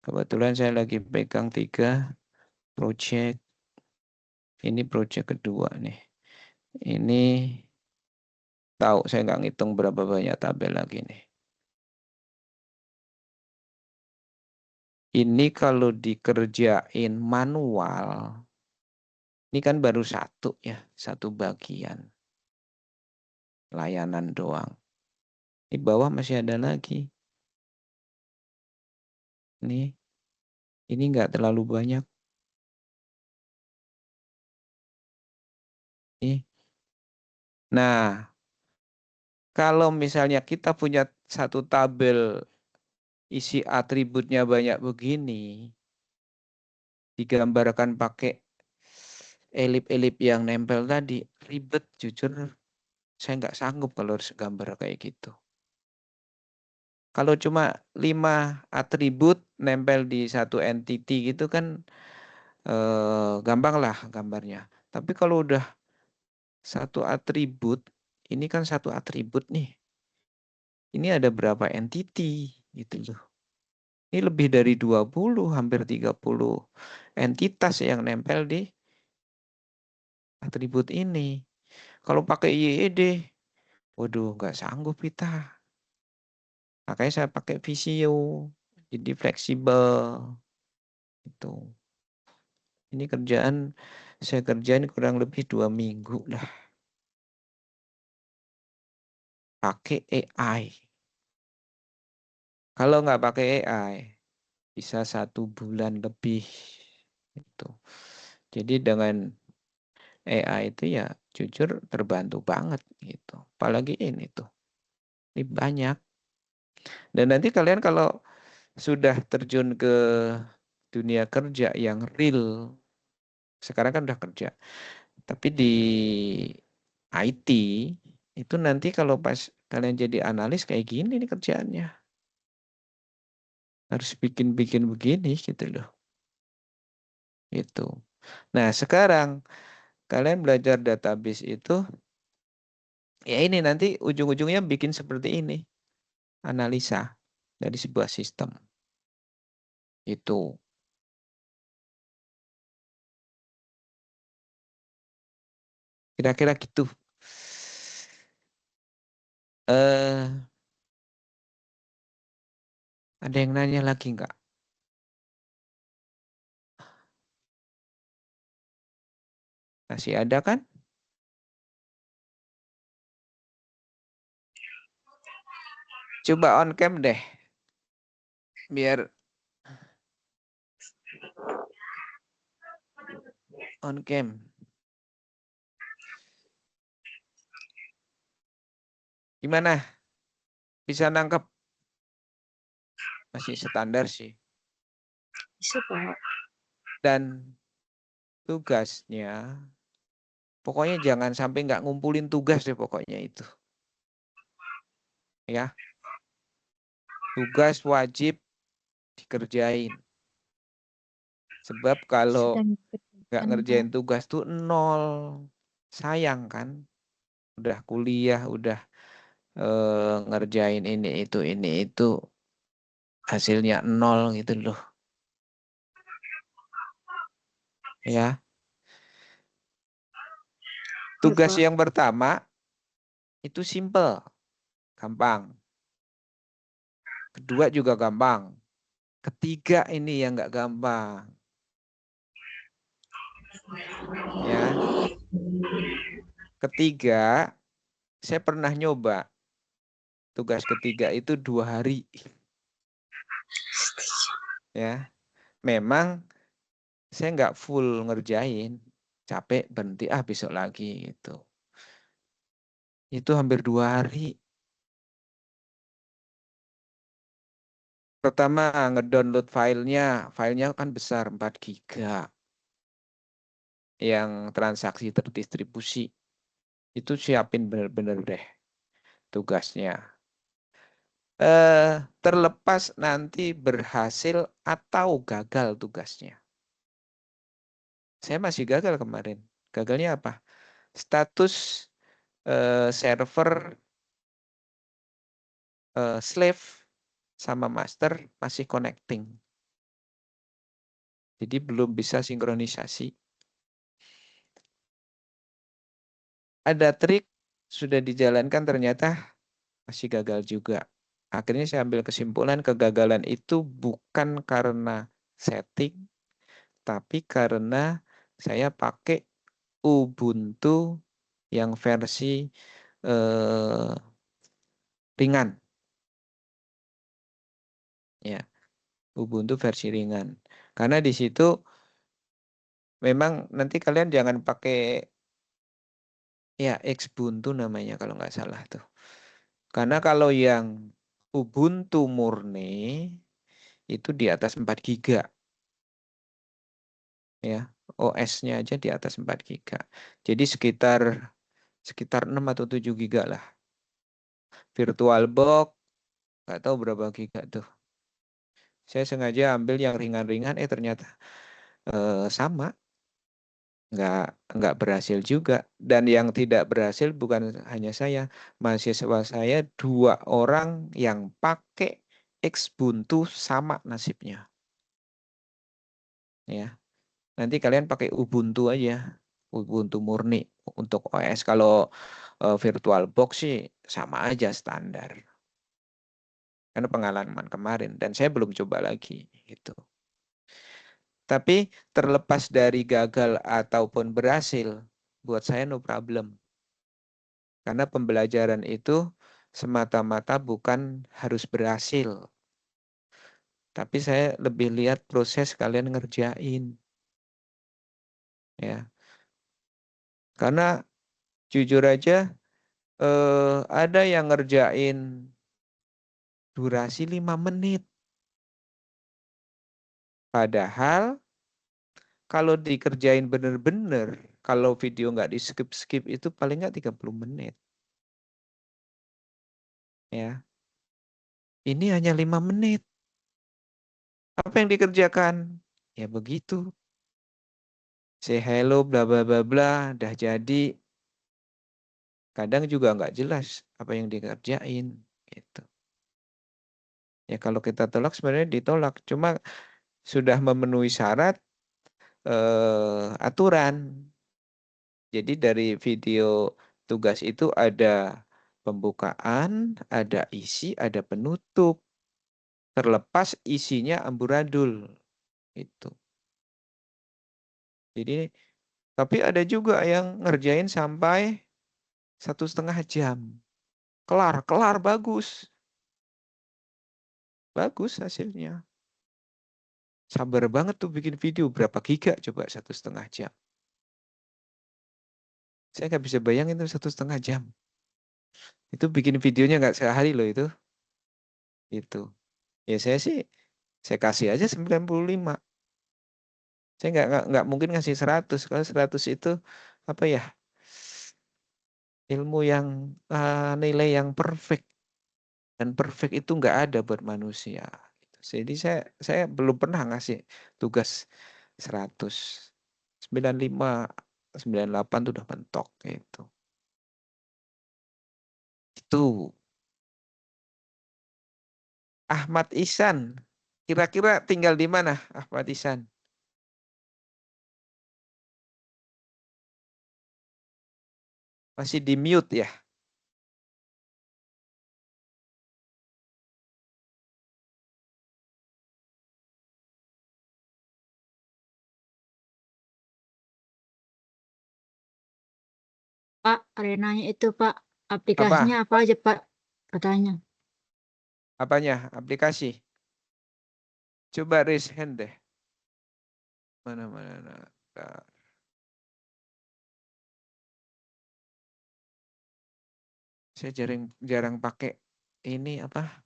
Kebetulan saya lagi pegang 3 project. Ini project kedua nih. Ini tahu saya nggak ngitung berapa banyak tabel lagi nih. Ini kalau dikerjain manual, ini kan baru satu ya, satu bagian. Layanan doang. Di bawah masih ada lagi. Ini nggak terlalu banyak. Nah, kalau misalnya kita punya satu tabel isi atributnya banyak begini, digambarkan pakai elip-elip yang nempel tadi, ribet jujur. Saya nggak sanggup kalau harus gambar kayak gitu. Kalau cuma 5 atribut nempel di satu entity gitu kan gampang lah gambarnya. Tapi kalau udah satu atribut, ini kan satu atribut nih. Ini ada berapa entity gitu loh. Ini lebih dari 20, hampir 30 entitas yang nempel di atribut ini. Kalau pakai YED, waduh nggak sanggup kita. Makanya saya pakai Visio, jadi fleksibel. Itu. Ini kerjaan, saya kerjain kurang lebih 2 minggu lah. Pakai AI. Kalau nggak pakai AI, bisa 1 bulan lebih. Itu. Jadi dengan AI itu ya jujur terbantu banget gitu. Apalagi ini tuh. Ini banyak. Dan nanti kalian kalau sudah terjun ke dunia kerja yang real, sekarang kan udah kerja. Tapi di IT itu nanti kalau pas kalian jadi analis kayak gini nih kerjaannya. Harus bikin-bikin begini gitu loh. Itu. Nah, sekarang kalian belajar database itu ya ini nanti ujung-ujungnya bikin seperti ini. Analisa dari sebuah sistem. Itu. Kira-kira gitu. Ada yang nanya lagi nggak? Masih ada kan? Coba on cam deh. Biar on cam. Gimana? Bisa nangkep? Masih standar sih. Bisa, Pak. Dan tugasnya, pokoknya jangan sampai nggak ngumpulin tugas deh pokoknya itu. Ya. Tugas wajib dikerjain. Sebab kalau nggak ngerjain tugas tuh 0. Sayang kan? Udah kuliah, udah ngerjain ini itu. Hasilnya 0 gitu loh. Ya. Tugas yang pertama itu simple, gampang. Kedua juga gampang. Ketiga ini yang nggak gampang. Ya. Ketiga, saya pernah nyoba tugas ketiga itu 2 hari. Ya, memang saya nggak full ngerjain, capek berhenti besok lagi gitu. Itu hampir 2 hari. Pertama ngedownload filenya kan besar 4 giga. Yang transaksi terdistribusi. Itu siapin bener-bener deh tugasnya. Terlepas nanti berhasil atau gagal tugasnya. Saya masih gagal kemarin. Gagalnya apa? Status server slave sama master masih connecting. Jadi belum bisa sinkronisasi. Ada trik sudah dijalankan ternyata masih gagal juga. Akhirnya saya ambil kesimpulan kegagalan itu bukan karena setting, tapi karena saya pakai Ubuntu yang versi ringan. Ya, Ubuntu versi ringan. Karena di situ memang nanti kalian jangan pakai ya Xbuntu namanya kalau nggak salah tuh. Karena kalau yang Ubuntu murni itu di atas 4 giga. Ya, OS-nya aja di atas 4 giga. Jadi sekitar 6 atau 7 giga lah. VirtualBox nggak tahu berapa giga tuh. Saya sengaja ambil yang ringan-ringan, ternyata sama. Nggak berhasil juga. Dan yang tidak berhasil bukan hanya saya. Mahasiswa saya 2 orang yang pakai Xbuntu sama nasibnya. Ya, nanti kalian pakai Ubuntu aja. Ubuntu murni untuk OS. Kalau VirtualBox sih sama aja standar. Karena pengalaman kemarin dan saya belum coba lagi gitu. Tapi terlepas dari gagal ataupun berhasil, buat saya no problem. Karena pembelajaran itu semata-mata bukan harus berhasil. Tapi saya lebih lihat proses kalian ngerjain. Ya. Karena jujur aja ada yang ngerjain durasi 5 menit. Padahal kalau dikerjain bener-bener, kalau video nggak di skip-skip itu paling nggak 30 menit. Ya. Ini hanya 5 menit. Apa yang dikerjakan? Ya begitu. Say hello, bla bla bla bla, dah jadi. Kadang juga nggak jelas apa yang dikerjain. Gitu. Ya kalau kita tolak sebenarnya ditolak. Cuma sudah memenuhi syarat aturan. Jadi dari video tugas itu ada pembukaan, ada isi, ada penutup. Terlepas isinya amburadul. Itu. Jadi, tapi ada juga yang ngerjain sampai 1,5 jam. Kelar bagus. Bagus hasilnya. Sabar banget tuh bikin video. Berapa giga coba 1,5 jam. Saya nggak bisa bayangin tuh 1,5 jam. Itu bikin videonya nggak sehari loh itu. Itu. Ya saya kasih aja 95. Saya nggak mungkin ngasih 100. Kalau 100 itu apa ya? Ilmu yang nilai yang perfect. Dan perfect itu nggak ada buat manusia. Jadi saya belum pernah ngasih tugas 100. 95, 98 itu udah mentok gitu. Itu Ahmad Ihsan. Kira-kira tinggal di mana Ahmad Ihsan? Masih di mute ya? Pak, arenanya itu Pak. Aplikasinya apa aja Pak? Katanya. Apanya? Aplikasi. Coba raise hand deh. Mana. Nah. Saya jarang pakai ini apa?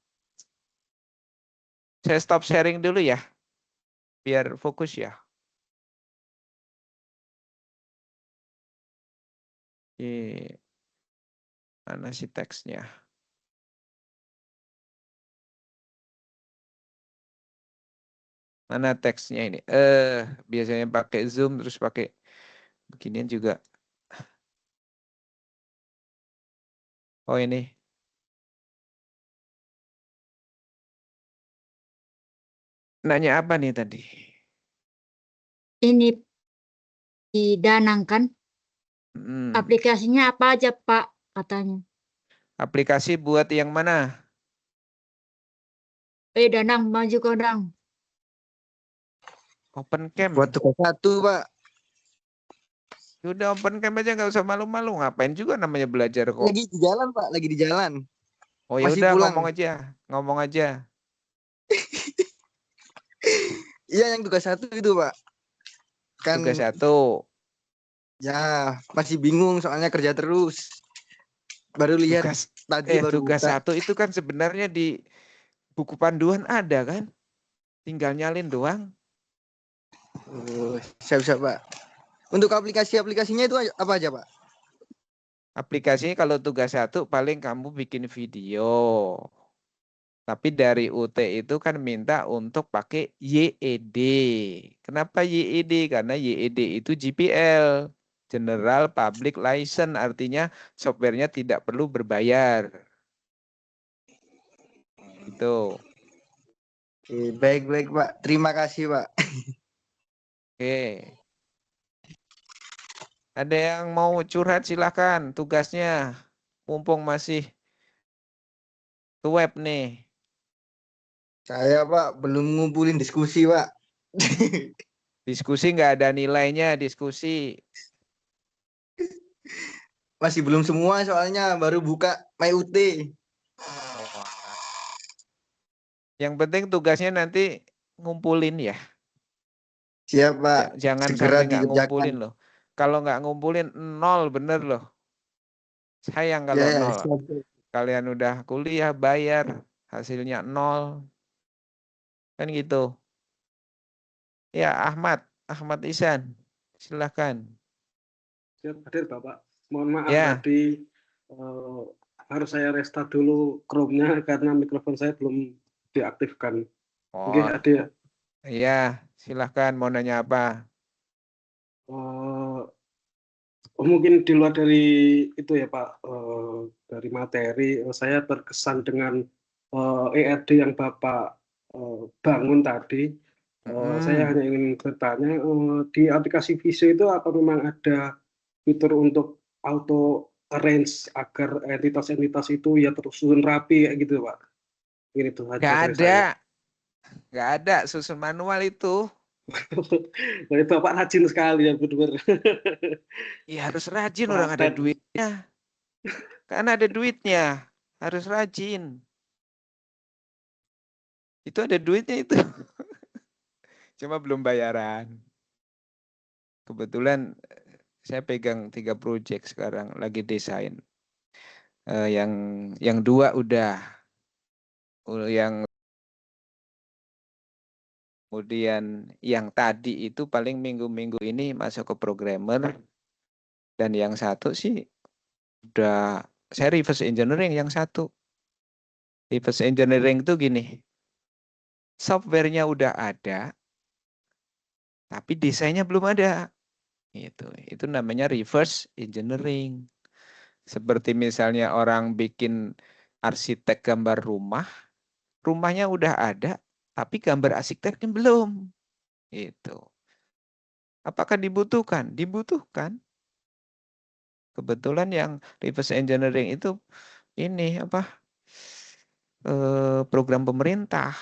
Saya stop sharing dulu ya. Biar fokus ya. Mana sih teksnya? Mana teksnya ini? Biasanya pakai Zoom terus pakai beginian juga. Oh ini. Nanya apa nih tadi? Ini di Danang kan? Hmm. Aplikasinya apa aja Pak? Katanya. Aplikasi buat yang mana? Danang, maju ke Danang. Open Camp. Buat tugas 1, Pak. Udah open camp aja nggak usah malu-malu. Ngapain juga namanya belajar kok. Lagi di jalan, Pak. Lagi di jalan. Oh ya Masih udah pulang. ngomong aja. Iya, yang tugas 1 itu, Pak. Kan Tugas 1. ya masih bingung soalnya kerja terus. Baru lihat tadi baru Tugas buka. 1 itu kan sebenarnya di buku panduan ada kan? Tinggal nyalin doang. Bisa, Pak. Untuk aplikasinya itu apa aja, Pak? Aplikasinya kalau tugas 1 paling kamu bikin video. Tapi dari UT itu kan minta untuk pakai YED. Kenapa YED? Karena YED itu GPL. General Public License. Artinya softwarenya tidak perlu berbayar. Itu. Oke, baik, Pak. Terima kasih, Pak. Oke. Ada yang mau curhat silakan tugasnya. Mumpung masih ke web nih. Saya, Pak, belum ngumpulin diskusi, Pak. Diskusi nggak ada nilainya, diskusi. Masih belum semua soalnya baru buka MyUT. Yang penting tugasnya nanti ngumpulin ya. Siap, Pak. Jangan Segera sampai nggak dikerjakan. ngumpulin loh. Kalau nggak ngumpulin 0 bener loh. Sayang kalau Ya, 0. siap. Kalian udah kuliah bayar hasilnya 0. Kan gitu. Ya Ahmad Ihsan. Silakan. Siap hadir Bapak. Mohon maaf Ya. tadi harus saya restart dulu Chrome-nya karena mikrofon saya belum diaktifkan. Oh, Oke, hadir. iya, silakan mau nanya apa? Mungkin di luar dari itu ya Pak, dari materi, saya terkesan dengan ERD yang Bapak bangun tadi. Saya hanya ingin bertanya, di aplikasi Visio itu apa memang ada fitur untuk auto arrange agar entitas-entitas itu ya tersusun rapi kayak gitu Pak? Ini tuh aja Nggak dari ada. saya. Nggak ada susun manual itu. Nah, Bapak rajin sekali ya benar-benar. Ya harus rajin, orang ada duitnya. Kan ada duitnya, harus rajin. Itu ada duitnya itu. Cuma belum bayaran. Kebetulan saya pegang 3 project sekarang, lagi desain. Yang 2 udah. Yang kemudian yang tadi itu paling minggu-minggu ini masuk ke programmer. Dan yang 1 sih udah saya reverse engineering yang 1. Reverse engineering itu gini. Softwarenya udah ada, tapi desainnya belum ada. Itu namanya reverse engineering. Seperti misalnya orang bikin arsitek gambar rumah, rumahnya udah ada, tapi gambar arsiteknya belum. Itu. Apakah dibutuhkan? Dibutuhkan. Kebetulan yang reverse engineering itu ini program pemerintah.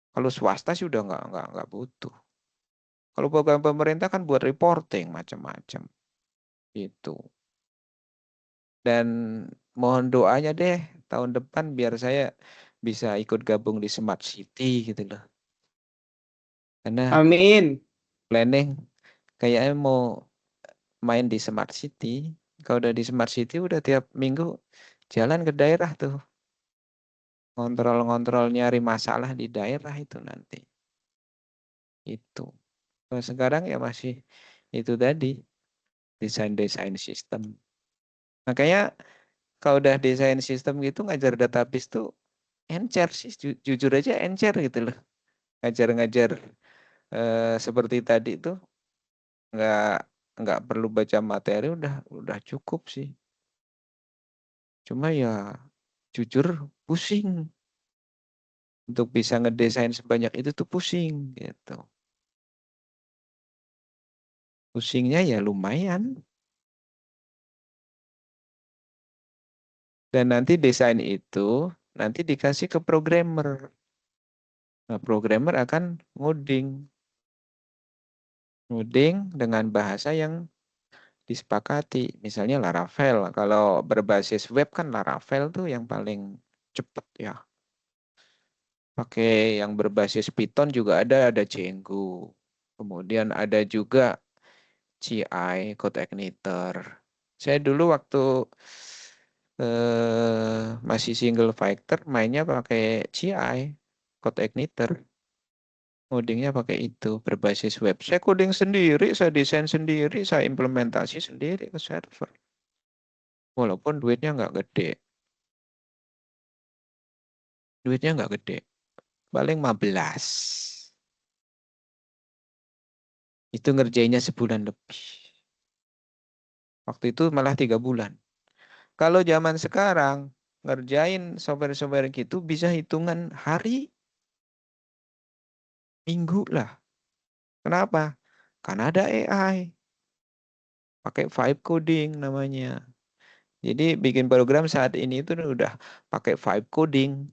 Kalau swasta sih udah nggak butuh. Kalau program pemerintah kan buat reporting macam-macam. Itu. Dan mohon doanya deh tahun depan biar saya bisa ikut gabung di Smart City gitu loh. Karena Amin. planning kayaknya mau main di Smart City. Kalau udah di Smart City udah tiap minggu jalan ke daerah tuh. Ngontrol-ngontrol nyari masalah di daerah itu nanti. Itu. Kalau sekarang ya masih itu tadi. Desain-desain sistem. Makanya kalau udah desain sistem gitu ngajar database tuh encer sih. Jujur aja encer gitu loh. Ngajar-ngajar seperti tadi tuh nggak perlu baca materi udah cukup sih. Cuma ya jujur pusing untuk bisa ngedesain sebanyak itu tuh pusing gitu. Pusingnya ya lumayan. Dan nanti desain itu nanti dikasih ke programmer. Nah, programmer akan ngoding dengan bahasa yang disepakati. Misalnya Laravel. Kalau berbasis web kan Laravel tuh yang paling cepat ya. Pakai yang berbasis Python juga ada Django. Kemudian ada juga CI, Code Igniter. Saya dulu waktu masih single factor mainnya pakai CI, Code Igniter. Codingnya pakai itu, berbasis web. Saya coding sendiri, saya desain sendiri, saya implementasi sendiri ke server. Walaupun duitnya nggak gede. Duitnya nggak gede. Paling 15. Itu ngerjainnya sebulan lebih. Waktu itu malah 3 bulan. Kalau zaman sekarang, ngerjain software-software gitu bisa hitungan hari, minggu lah. Kenapa? Karena ada AI. Pakai vibe coding namanya. Jadi bikin program saat ini itu udah pakai vibe coding.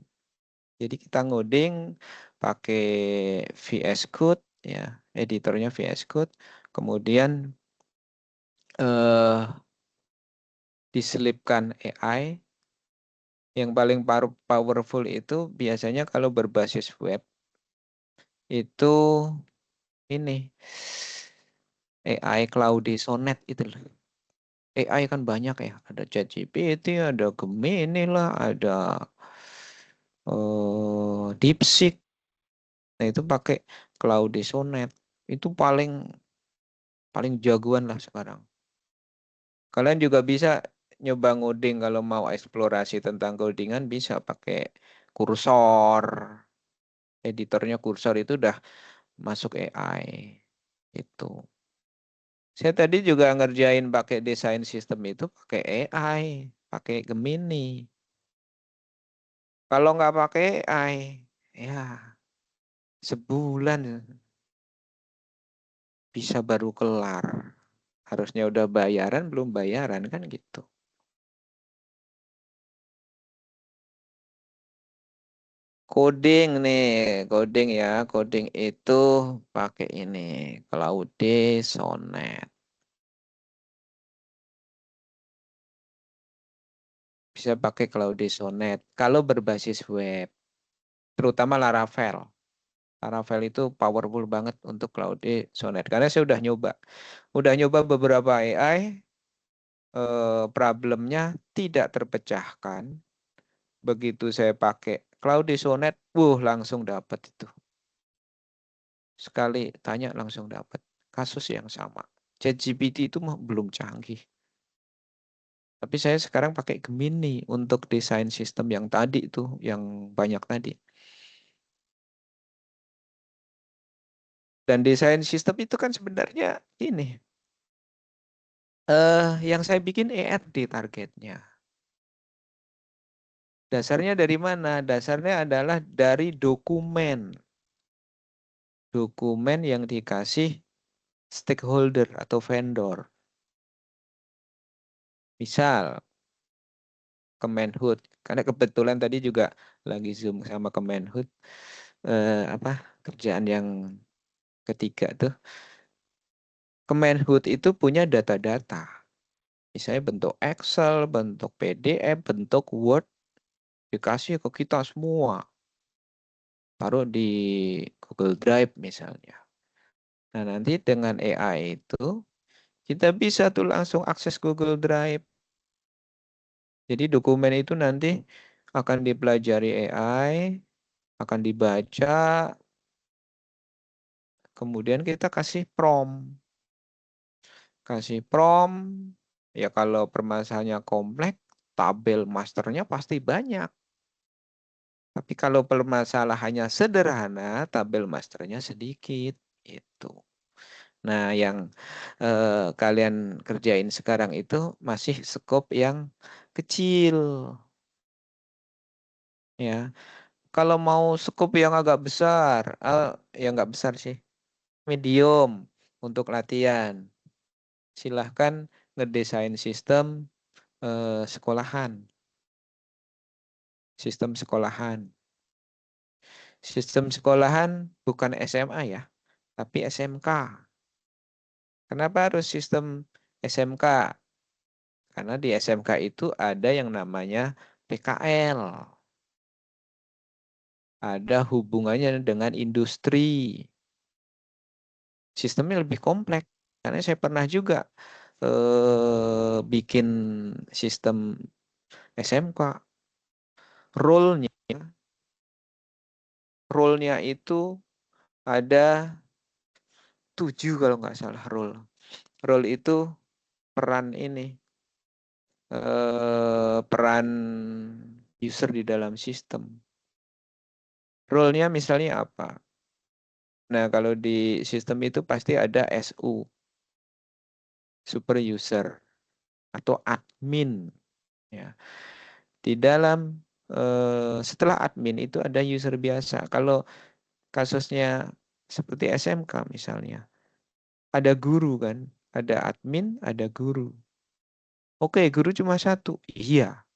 Jadi kita ngoding pakai VS Code ya, editornya VS Code. Kemudian diselipkan AI. Yang paling powerful itu biasanya kalau berbasis web itu ini AI Claude Sonnet itu loh. AI kan banyak ya, ada ChatGPT, ada Gemini lah, ada DeepSeek. Nah itu pakai Claude Sonnet. Itu paling jagoan lah sekarang. Kalian juga bisa nyoba ngoding kalau mau eksplorasi tentang codingan bisa pakai kursor. Editornya kursor itu udah masuk AI. Itu. Saya tadi juga ngerjain pakai desain sistem itu pakai AI, pakai Gemini. Kalau nggak pakai AI, ya sebulan bisa baru kelar. Harusnya udah bayaran, belum bayaran kan gitu. Coding nih, coding ya. Coding itu pakai ini, Claude Sonnet. Bisa pakai Claude Sonnet. Kalau berbasis web, terutama Laravel. Laravel itu powerful banget untuk Claude Sonnet. Karena saya udah nyoba. Udah nyoba beberapa AI, problemnya tidak terpecahkan. Begitu saya pakai Claude Sonnet, langsung dapat itu. Sekali tanya langsung dapat. Kasus yang sama. ChatGPT itu belum canggih. Tapi saya sekarang pakai Gemini untuk desain sistem yang tadi itu, yang banyak tadi. Dan desain sistem itu kan sebenarnya ini. Yang saya bikin ERD targetnya. Dasarnya dari mana? Dasarnya adalah dari dokumen. Dokumen yang dikasih stakeholder atau vendor. Misal, Kemenhub. Karena kebetulan tadi juga lagi Zoom sama Kemenhub. Kerjaan yang ketiga tuh. Kemenhub itu punya data-data Misalnya bentuk Excel, bentuk PDF, bentuk Word, dikasih ke kita semua. Taruh di Google Drive misalnya. Nah, nanti dengan AI itu, kita bisa tuh langsung akses Google Drive. Jadi dokumen itu nanti akan dipelajari AI, akan dibaca, kemudian kita kasih prompt. Kasih prompt, ya kalau permasalahannya kompleks, tabel masternya pasti banyak. Tapi kalau permasalahannya sederhana, tabel masternya sedikit. Itu. Nah, yang kalian kerjain sekarang itu masih skop yang kecil. Ya, kalau mau skop yang agak besar, ya nggak besar sih, medium untuk latihan. Silahkan ngedesain sistem sekolahan. Sistem sekolahan. Sistem sekolahan bukan SMA ya, tapi SMK. Kenapa harus sistem SMK? Karena di SMK itu ada yang namanya PKL. Ada hubungannya dengan industri. Sistemnya lebih kompleks. Karena saya pernah juga bikin sistem SMK. Role-nya itu ada 7 kalau nggak salah role. Role itu peran ini. Peran user di dalam sistem. Role-nya misalnya apa? Nah, kalau di sistem itu pasti ada SU, super user, atau admin. Ya. Di dalam, setelah admin itu ada user biasa. Kalau kasusnya seperti SMK misalnya, ada guru kan, ada admin, ada guru. Oke, guru cuma 1. Iya,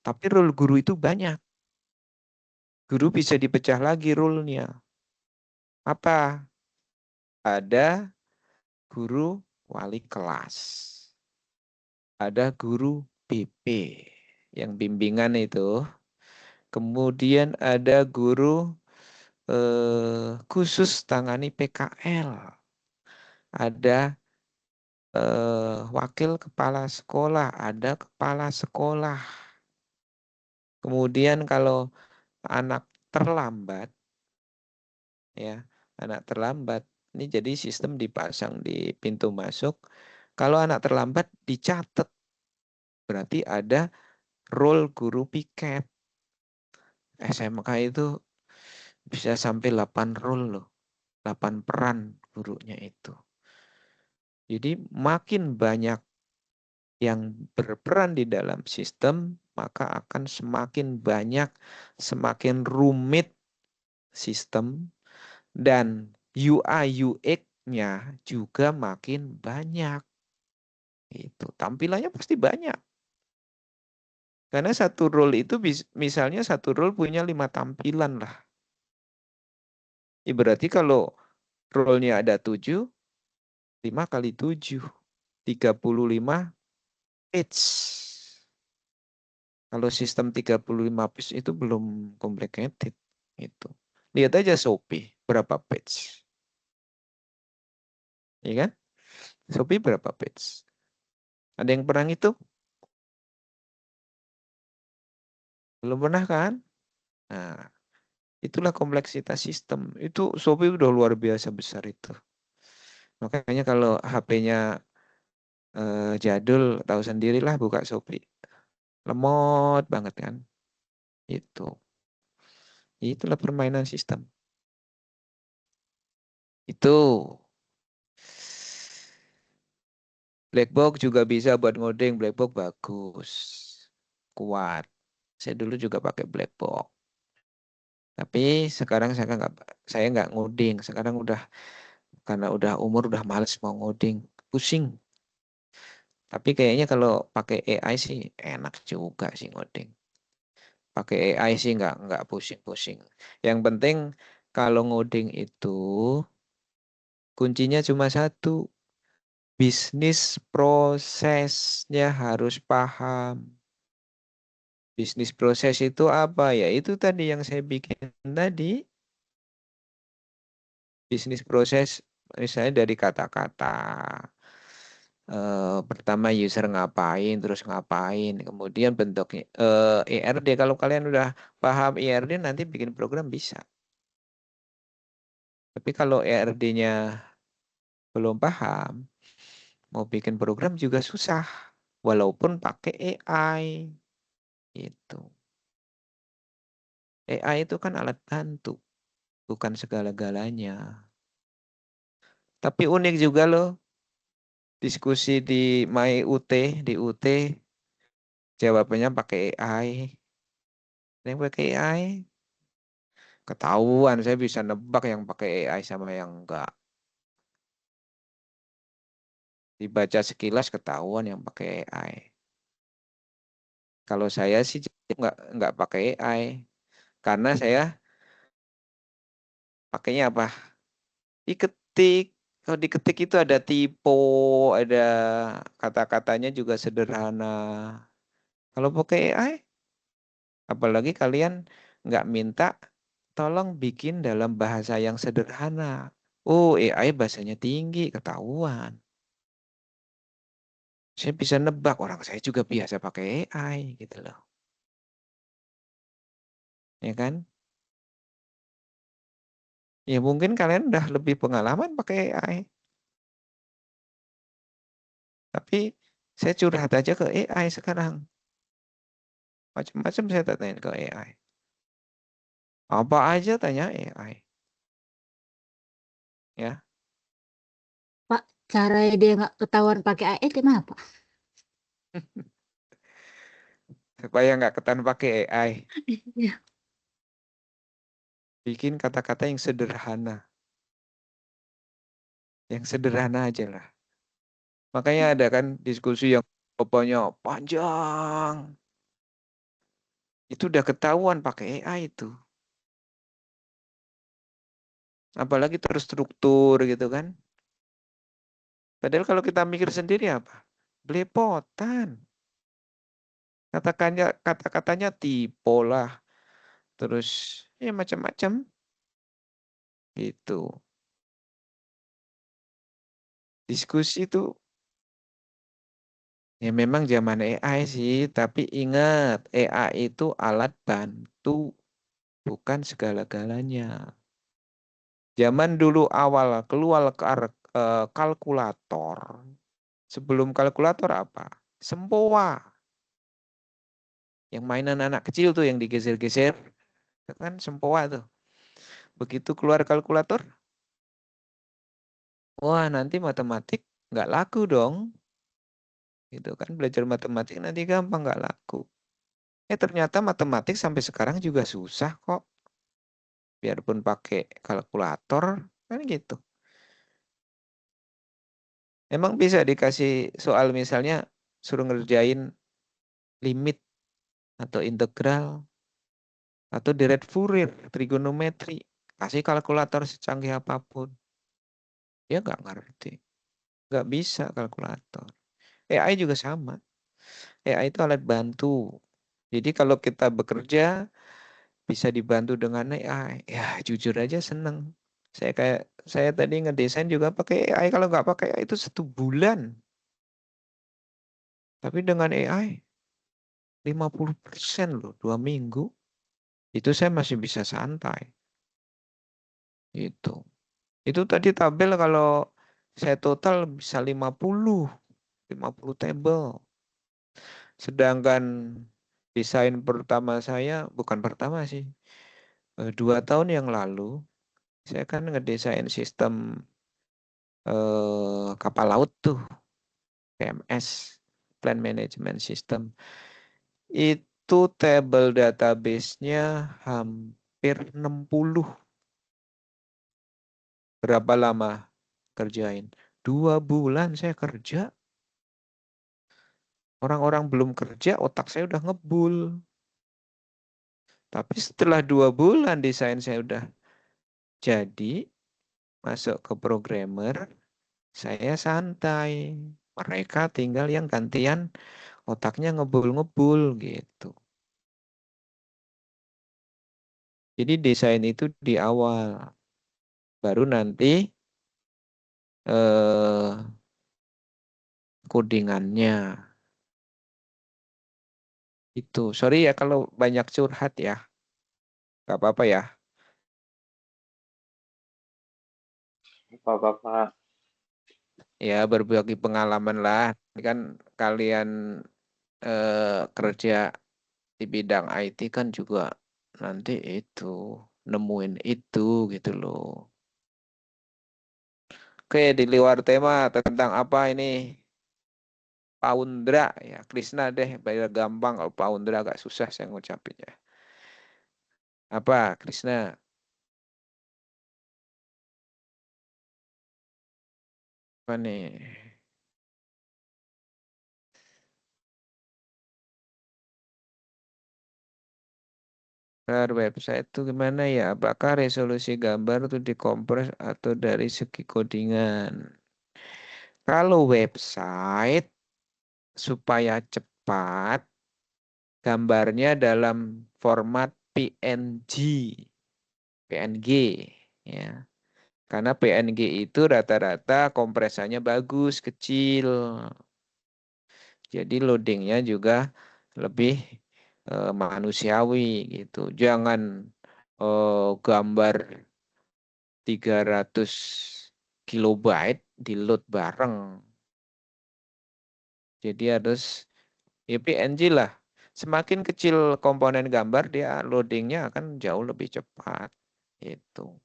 tapi role guru itu banyak. Guru bisa dipecah lagi role-nya. Apa? Ada guru wali kelas. Ada guru BP yang bimbingan itu. Kemudian ada guru khusus tangani PKL. Ada wakil kepala sekolah, ada kepala sekolah. Kemudian kalau anak terlambat, ya, anak terlambat, ini jadi sistem dipasang di pintu masuk. Kalau anak terlambat dicatat, berarti ada role guru piket. SMK itu bisa sampai 8 role loh, 8 peran gurunya itu. Jadi makin banyak yang berperan di dalam sistem, maka akan semakin banyak, semakin rumit sistem, dan UI UX-nya juga makin banyak. Itu tampilannya pasti banyak. Karena satu role itu misalnya satu role punya 5 tampilan lah. Berarti kalau role-nya ada 7, 5 kali 7, 35 page. Kalau sistem 35 page itu belum complicated. Itu. Lihat aja Shopee, berapa page. Iya kan? Shopee berapa page? Ada yang pernah itu? Belum pernah kan? Nah, itulah kompleksitas sistem. Itu Shopee udah luar biasa besar itu. Makanya kalau HP-nya jadul, tahu sendirilah buka Shopee. Lemot banget kan? Itu. Itulah permainan sistem. Itu. Blackbox juga bisa buat ngoding. Blackbox bagus. Kuat. Saya dulu juga pakai Blackbox. Tapi sekarang saya nggak ngoding. Sekarang karena udah umur udah males mau ngoding. Pusing. Tapi kayaknya kalau pakai AI sih enak juga sih ngoding. Pakai AI sih nggak pusing-pusing. Yang penting kalau ngoding itu kuncinya cuma 1. Bisnis prosesnya harus paham. Bisnis proses itu apa? Ya itu tadi yang saya bikin tadi. Bisnis proses misalnya dari kata-kata. Pertama user ngapain, terus ngapain. Kemudian bentuknya ERD. Kalau kalian udah paham ERD nanti bikin program bisa. Tapi kalau ERD-nya belum paham, mau bikin program juga susah. Walaupun pakai AI. Itu. AI itu kan alat bantu, bukan segala-galanya. Tapi unik juga loh, diskusi di MyUT, di UT, jawabannya pakai AI. Yang pakai AI, ketahuan saya bisa nebak yang pakai AI sama yang enggak. Dibaca sekilas ketahuan yang pakai AI. Kalau saya sih enggak pakai AI, karena saya pakainya apa? Diketik. Kalau diketik itu ada typo, ada kata-katanya juga sederhana. Kalau pakai AI, apalagi kalian nggak minta tolong bikin dalam bahasa yang sederhana. Oh, AI bahasanya tinggi, ketahuan. Saya bisa nebak, orang saya juga biasa pakai AI gitu loh. Ya kan? Ya mungkin kalian udah lebih pengalaman pakai AI. Tapi saya curhat aja ke AI sekarang. Macam-macam saya tanyain ke AI. Apa aja tanya AI. Ya, Pak, cara dia nggak ketahuan pakai AI gimana, Pak? supaya nggak ketahuan pakai AI. Iya. Bikin kata-kata yang sederhana. Yang sederhana aja lah. Makanya ada kan diskusi yang pokoknya panjang. Itu udah ketahuan pakai AI itu. Apalagi terstruktur gitu kan. Padahal kalau kita mikir sendiri apa? Belepotan. Kata-katanya tipe lah. Terus ya macam-macam. Gitu. Diskusi itu ya memang zaman AI sih, tapi ingat AI itu alat bantu, bukan segala-galanya. Zaman dulu awal keluar kalkulator, sebelum kalkulator apa? Sempoa. Yang mainan anak kecil tuh yang digeser-geser, itu kan sempoa tuh. Begitu keluar kalkulator, wah nanti matematik nggak laku dong. Gitu kan, belajar matematik nanti gampang nggak laku. Ternyata matematik sampai sekarang juga susah kok. Biarpun pakai kalkulator, kan gitu. Emang bisa dikasih soal misalnya suruh ngerjain limit atau integral atau deret Fourier, trigonometri. Kasih kalkulator secanggih apapun. Dia nggak ngerti. Nggak bisa kalkulator. AI juga sama. AI itu alat bantu. Jadi kalau kita bekerja bisa dibantu dengan AI. Ya jujur aja seneng. Saya tadi ngedesain juga pakai AI. Kalau nggak pakai AI itu 1 bulan. Tapi dengan AI 50% loh, 2 minggu. Itu saya masih bisa santai. Itu. Itu tadi tabel kalau saya total bisa 50 tabel. Sedangkan desain pertama saya, bukan pertama sih, 2 tahun yang lalu, saya kan ngedesain sistem kapal laut tuh, PMS, Plan Management System. Itu tabel database-nya hampir 60. Berapa lama kerjain? 2 bulan saya kerja. Orang-orang belum kerja, otak saya udah ngebul. Tapi setelah 2 bulan desain saya udah jadi, masuk ke programmer, Saya santai. Mereka tinggal yang gantian otaknya ngebul-ngebul gitu. Jadi desain itu di awal. Baru nanti codingannya. Itu. Sorry ya kalau banyak curhat ya. Gak apa-apa ya. Apa-apa. Ya berbagi pengalaman lah. Ini kan kalian kerja di bidang IT kan juga nanti itu nemuin itu gitu loh. Oke, di luar tema tentang apa ini? Paundra ya, Krishna deh, biar gampang. Kalau Paundra agak susah saya ngucapinnya. Apa, Krishna? Apa nih? Website itu gimana ya? Apakah resolusi gambar itu dikompres atau dari segi codingan? Kalau website supaya cepat, gambarnya dalam format PNG, PNG ya. Karena PNG itu rata-rata kompresanya bagus, kecil. Jadi loadingnya juga lebih manusiawi gitu. Jangan gambar 300 kilobyte di load bareng. Jadi harus ya PNG lah. Semakin kecil komponen gambar, dia loadingnya akan jauh lebih cepat. Itu.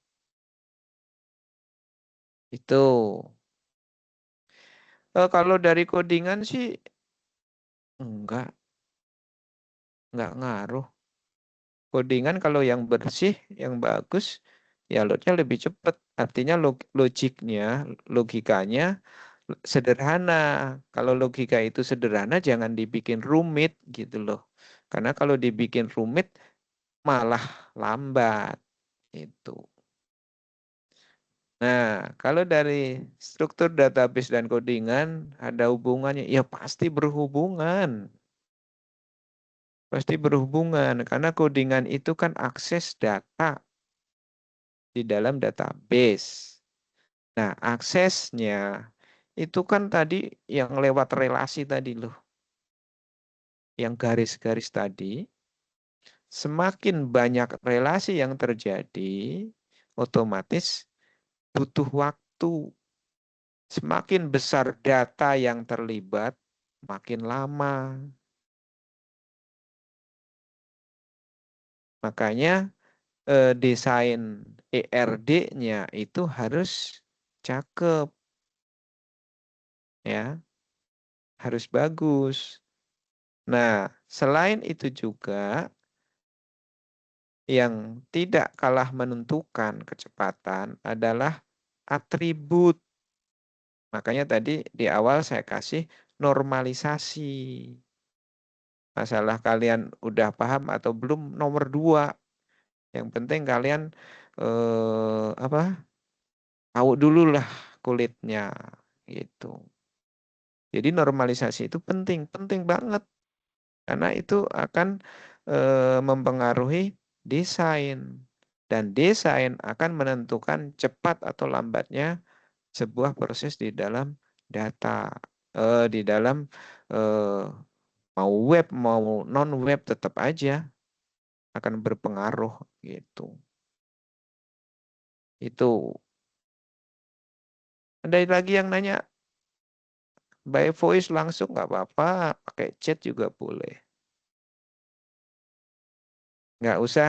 Kalau dari codingan sih enggak ngaruh. Codingan kalau yang bersih, yang bagus, ya loadnya lebih cepat. Artinya logikanya sederhana. Kalau logika itu sederhana, jangan dibikin rumit gitu loh. Karena kalau dibikin rumit, malah lambat. Itu. Nah, kalau dari struktur database dan codingan ada hubungannya, ya pasti berhubungan. Pasti berhubungan, karena codingan itu kan akses data di dalam database. Nah, aksesnya itu kan tadi yang lewat relasi tadi loh. Yang garis-garis tadi, semakin banyak relasi yang terjadi, otomatis butuh waktu. Semakin besar data yang terlibat, makin lama. Makanya desain ERD-nya itu harus cakep. Ya, harus bagus. Nah, selain itu juga yang tidak kalah menentukan kecepatan adalah atribut. Makanya tadi di awal saya kasih normalisasi. Masalah kalian udah paham atau belum nomor 2. Yang penting kalian tahu dulu lah kulitnya gitu. Jadi normalisasi itu penting banget. Karena itu akan mempengaruhi desain. Dan desain akan menentukan cepat atau lambatnya sebuah proses di dalam data. Di dalam mau web, mau non-web tetap aja akan berpengaruh gitu. Itu. Ada lagi yang nanya? By voice langsung nggak apa-apa, pakai chat juga boleh. Nggak usah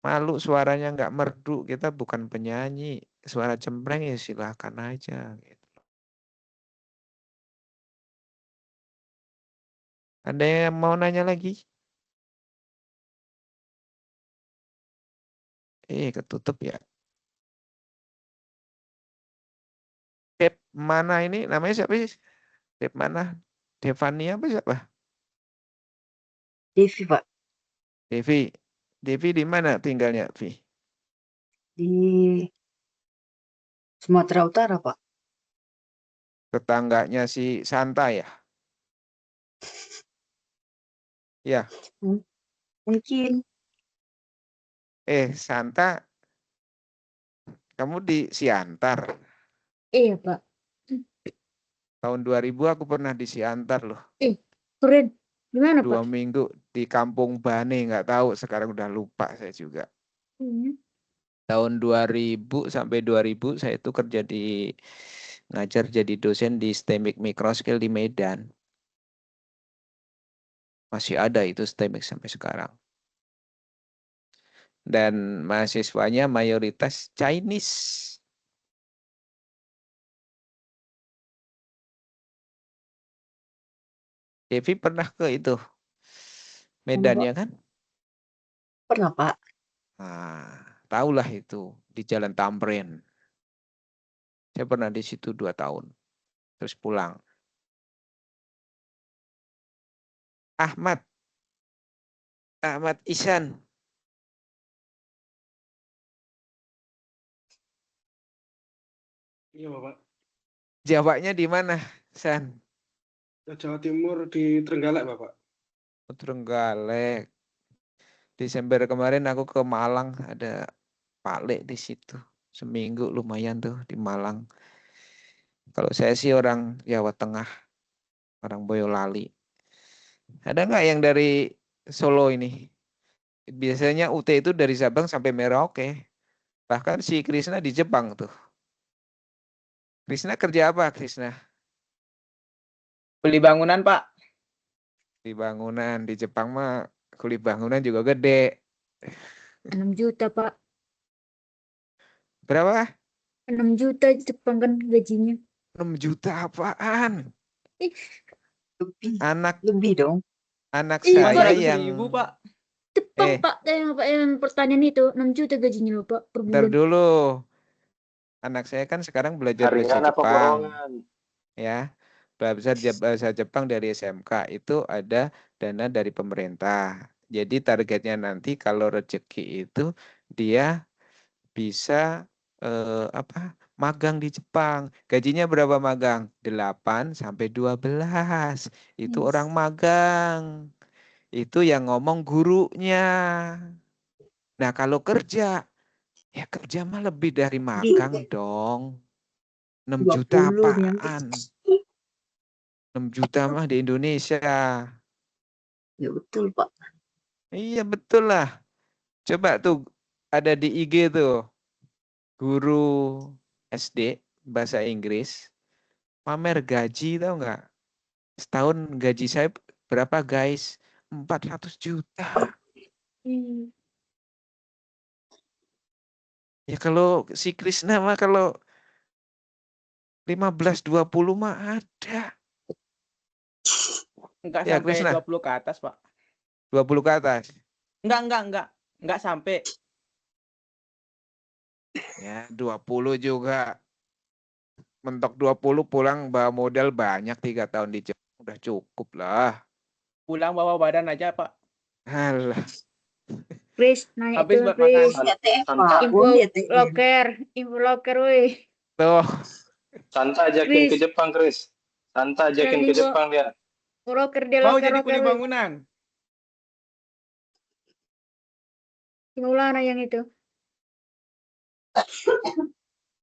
malu suaranya nggak merdu, kita bukan penyanyi. Suara cempreng ya silahkan aja. Gitu. Ada yang mau nanya lagi? Ketutup ya. Dep mana ini? Namanya siapa sih? Dep mana? Devania apa siapa? Devi, Pak. Devi. Devi di mana tinggalnya, Vi? Di Sumatera Utara, Pak. Tetangganya si Santa ya? Ya. Mungkin. Santa, kamu di Siantar. Iya, Pak. Tahun 2000 aku pernah di Siantar loh. Keren. Gimana, 2 Pak? minggu di Kampung Bane, nggak tahu sekarang udah lupa saya juga. Tahun 2000 sampai 2000 saya itu kerja di ngajar jadi dosen di STEMIC Microskill di Medan. Masih ada itu STEMIC sampai sekarang. Dan mahasiswanya mayoritas Chinese. Devi pernah ke itu Medan ya kan? Pernah, Pak. Nah, tahulah itu di Jalan Tamrin. Saya pernah di situ 2 tahun. Terus pulang. Ahmad Ihsan. Iya Bapak. Jawanya di mana, San? Jawa Timur di Trenggalek Bapak. Trenggalek. Desember kemarin aku ke Malang, ada Pak Lek di situ. Seminggu lumayan tuh di Malang. Kalau saya sih orang Jawa Tengah, orang Boyolali. Ada nggak yang dari Solo ini? Biasanya UT itu dari Sabang sampai Merauke. Bahkan si Krisna di Jepang tuh. Krisna kerja apa, Krisna? Beli bangunan, Pak. Di bangunan. Di Jepang mah kulit bangunan juga gede. 6 juta, Pak. Berapa? 6 juta Jepang kan gajinya. 6 juta apaan? Lebih. Anak Lebih dong. Iya, saya Pak. yang 100.000, Pak. Jepang, Eh. Pak. Yang pertanian itu 6 juta gajinya loh, Pak, per ntar bulan. dulu. Anak saya kan sekarang belajar bahasa Jepang. Ya. Belajar bahasa Jepang dari SMK itu ada dana dari pemerintah. Jadi targetnya nanti kalau rezeki itu dia bisa magang di Jepang. Gajinya berapa magang? 8 sampai 12. Itu Yes. orang magang. Itu yang ngomong gurunya. Nah, kalau kerja, ya kerja mah lebih dari magang dong. 6 juta 20 nya. apaan? 6 juta mah di Indonesia. Ya betul, Pak. Iya betul lah. Coba tuh ada di IG tuh. Guru SD bahasa Inggris. Pamer gaji tahu nggak? Setahun gaji saya berapa guys? 400 juta. Ya kalau si Krisna mah kalau 15-20 mah ada. Enggak Ya, sampai Krisna. 20 ke atas, Pak. 20 ke atas. Enggak sampai. Ya 20 juga. Mentok 20 pulang bawa modal banyak 3 tahun di Jepang. Udah cukup lah. Pulang bawa badan aja, Pak. Halah. Chris, naik Habis itu, buat Chris. makan. Info locker, woi. Tuh. Santa ajakin ke Jepang, Chris. Santa ajakin ke Jepang dia. Locker dia Mau locker, jadi kuli woi. bangunan. Maulana yang itu.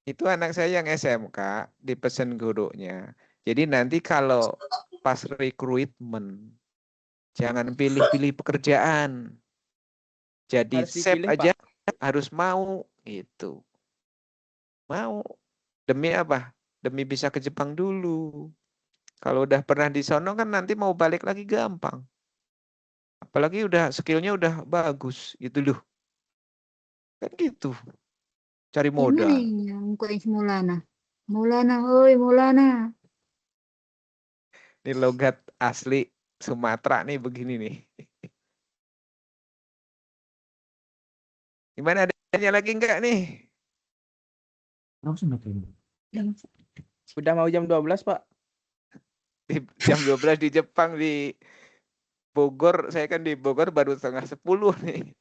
Itu anak saya yang SMK dipesen gurunya. Jadi nanti kalau pas rekrutmen jangan pilih-pilih pekerjaan. Jadi Harus sep dipilih, aja Pak. harus mau itu. Mau. Demi apa? Demi bisa ke Jepang dulu. Kalau udah pernah di sono kan nanti mau balik lagi gampang. Apalagi udah skillnya udah bagus gitu loh. Kan gitu. Cari modal. Gimana yang kok yang Maulana? Maulana, hoi Maulana. Ini logat asli Sumatera nih begini nih. Gimana, adanya lagi enggak nih? Udah mau jam 12, Pak. Di jam 12 di Jepang, di Bogor. Saya kan di Bogor baru 9:30 nih.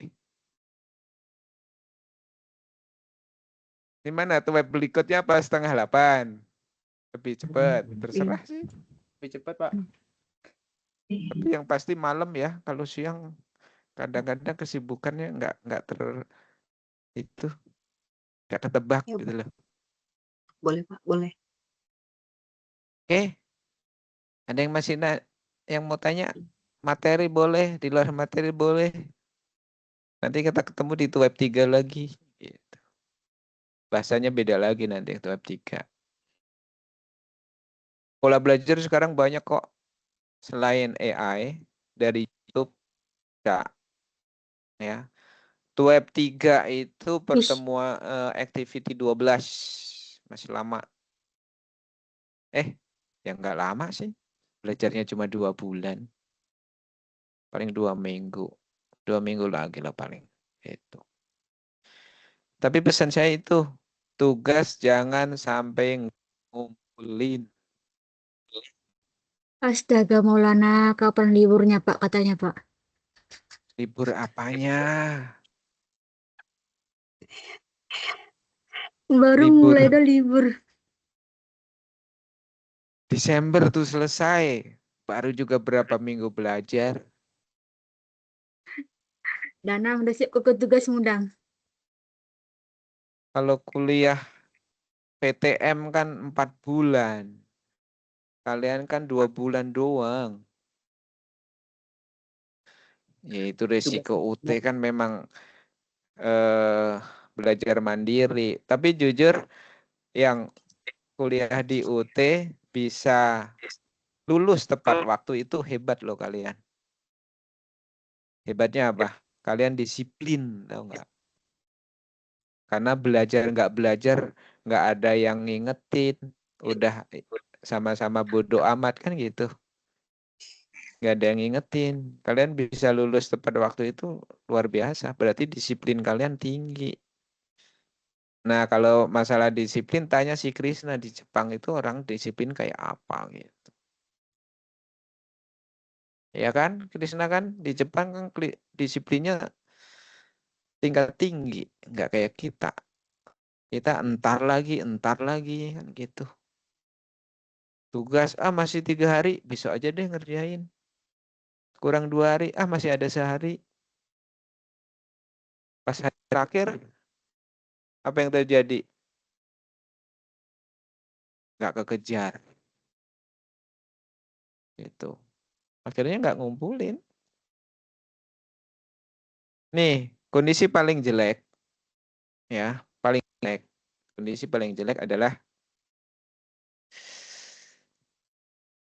Di mana tuh web berikutnya apa 7:30? Lebih cepat, terserah sih. Lebih cepat, Pak. Tapi yang pasti malam ya. Kalau siang kadang-kadang kesibukannya nggak nggak ketebak Ya, gitu loh. boleh Pak, boleh. Oke, ada yang masih yang mau tanya? Materi boleh, di luar materi boleh. Nanti kita ketemu di web 3 lagi. Gitu. Bahasanya beda lagi nanti itu web 3. Pola belajar sekarang banyak kok. Selain AI, dari YouTube, ya. Web 3 itu pertemuan activity 12. Masih lama. Ya nggak lama sih. Belajarnya cuma 2 bulan. Paling 2 minggu. 2 minggu lagi lah paling. Itu. Tapi pesan saya itu, tugas jangan sampai ngumpulin. Astaga Maulana, kapan liburnya Pak katanya Pak? Libur apanya? Baru Libur. mulai dah libur. Desember tuh selesai. Baru juga berapa minggu belajar. Dana udah siap ke tugas mudang. Kalau kuliah PTM kan 4 bulan. Kalian kan 2 bulan doang. Ya itu resiko UT kan memang belajar mandiri. Tapi jujur yang kuliah di UT bisa lulus tepat waktu itu hebat loh kalian. Hebatnya apa? Kalian disiplin, tahu nggak? Karena nggak belajar, nggak ada yang ngingetin. Udah sama-sama bodoh amat kan gitu. Nggak ada yang ngingetin. Kalian bisa lulus tepat waktu itu luar biasa. Berarti disiplin kalian tinggi. Nah, kalau masalah disiplin, tanya si Krishna di Jepang itu orang disiplin kayak apa gitu. Ya kan, Krishna kan di Jepang kan disiplinnya tingkat tinggi, nggak kayak kita. Kita entar lagi kan gitu. Tugas, masih 3 hari, besok aja deh ngerjain. Kurang 2 hari, masih ada sehari. Pas hari terakhir, apa yang terjadi? Nggak kekejar. Gitu. Akhirnya nggak ngumpulin. Nih, kondisi paling jelek. Ya, paling jelek. Kondisi paling jelek adalah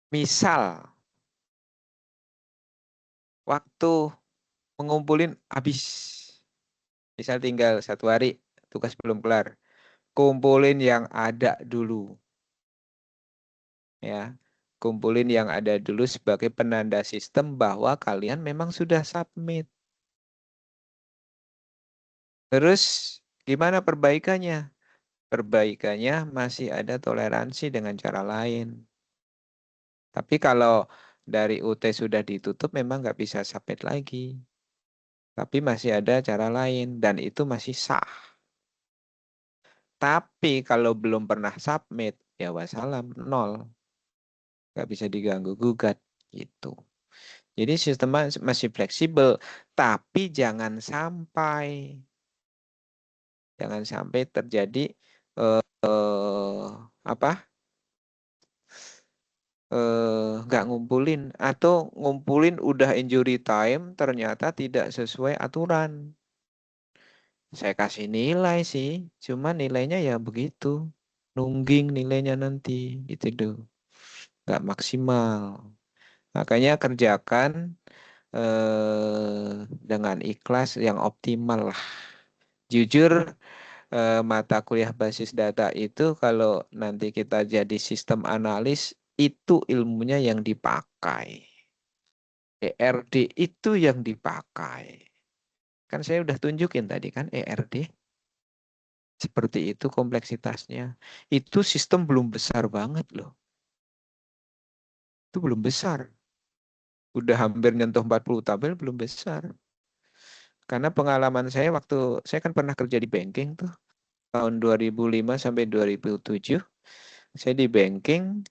misal waktu mengumpulin habis. Misal tinggal 1 hari, tugas belum kelar. Kumpulin yang ada dulu. Ya, kumpulin yang ada dulu sebagai penanda sistem bahwa kalian memang sudah submit. Terus gimana perbaikannya? Perbaikannya masih ada toleransi dengan cara lain. Tapi kalau dari UT sudah ditutup memang nggak bisa submit lagi. Tapi masih ada cara lain dan itu masih sah. Tapi kalau belum pernah submit, ya wassalam, 0. Nggak bisa diganggu gugat gitu. Jadi sistemnya masih fleksibel, tapi jangan sampai terjadi nggak ngumpulin atau ngumpulin udah injury time ternyata tidak sesuai aturan. Saya kasih nilai sih, cuma nilainya ya begitu, nungging nilainya nanti gitu tuh, nggak maksimal. Makanya kerjakan dengan ikhlas yang optimal lah. Jujur mata kuliah basis data itu kalau nanti kita jadi sistem analis itu ilmunya yang dipakai. ERD itu yang dipakai. Kan saya udah tunjukin tadi kan ERD. Seperti itu kompleksitasnya. Itu sistem belum besar banget loh. Itu belum besar. Udah hampir nyentuh 40 tabel belum besar. Karena pengalaman saya waktu saya kan pernah kerja di banking tuh tahun 2005 sampai 2007. Saya di banking,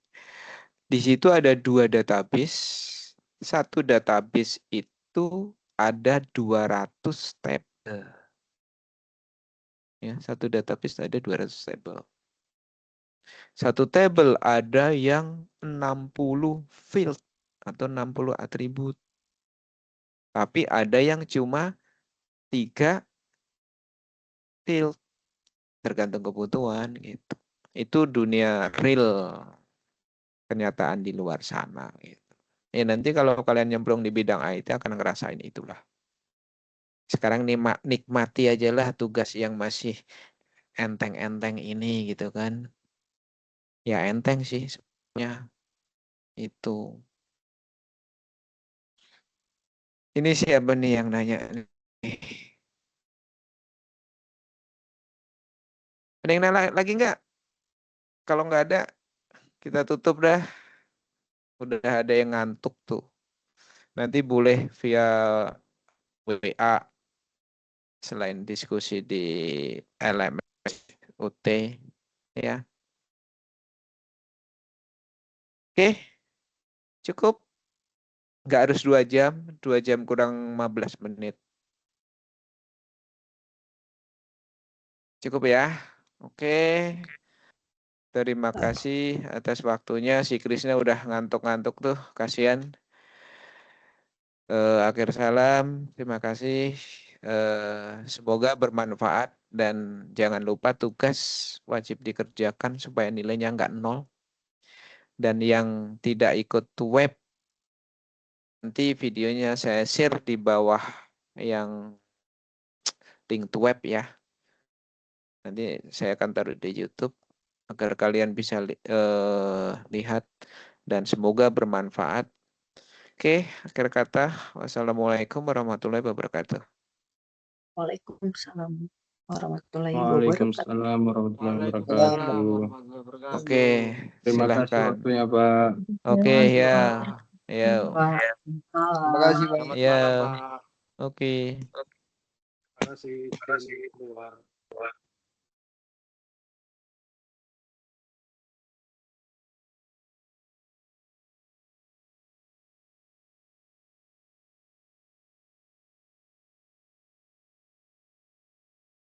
di situ ada 2 database. Satu database itu ada 200 tabel. Ya, satu database ada 200 tabel. Satu tabel ada yang 60 field atau 60 atribut. Tapi ada yang cuma 3 field. Tergantung kebutuhan gitu. Itu dunia real, kenyataan di luar sana gitu. Ya nanti kalau kalian nyemplung di bidang IT akan ngerasain itulah. Sekarang nikmati aja lah tugas yang masih enteng-enteng ini gitu kan. Ya enteng sih sebenarnya itu. Ini siapa nih yang nanya nih? Ada yang nanya lagi nggak? Kalau nggak ada, kita tutup dah. Udah ada yang ngantuk tuh. Nanti boleh via WA selain diskusi di LMS UT ya. Oke, cukup. Nggak harus 2 jam, 2 jam kurang 15 menit. Cukup ya. Oke. Terima kasih atas waktunya. Si Krisna udah ngantuk-ngantuk tuh, kasihan. Akhir salam, terima kasih. Semoga bermanfaat dan jangan lupa tugas wajib dikerjakan supaya nilainya nggak 0. Dan yang tidak ikut web, nanti videonya saya share di bawah yang link to web ya. Nanti saya akan taruh di YouTube agar kalian bisa lihat dan semoga bermanfaat. Oke, akhir kata, wassalamualaikum warahmatullahi wabarakatuh. Waalaikumsalam warahmatullahi wabarakatuh. Waalaikumsalam warahmatullahi wabarakatuh. Oke, Terima kasih silahkan. waktunya, Pak. Oke, ya. Ya. Terima kasih Pak. Ya. Malam, Pak. Oke. Terima kasih.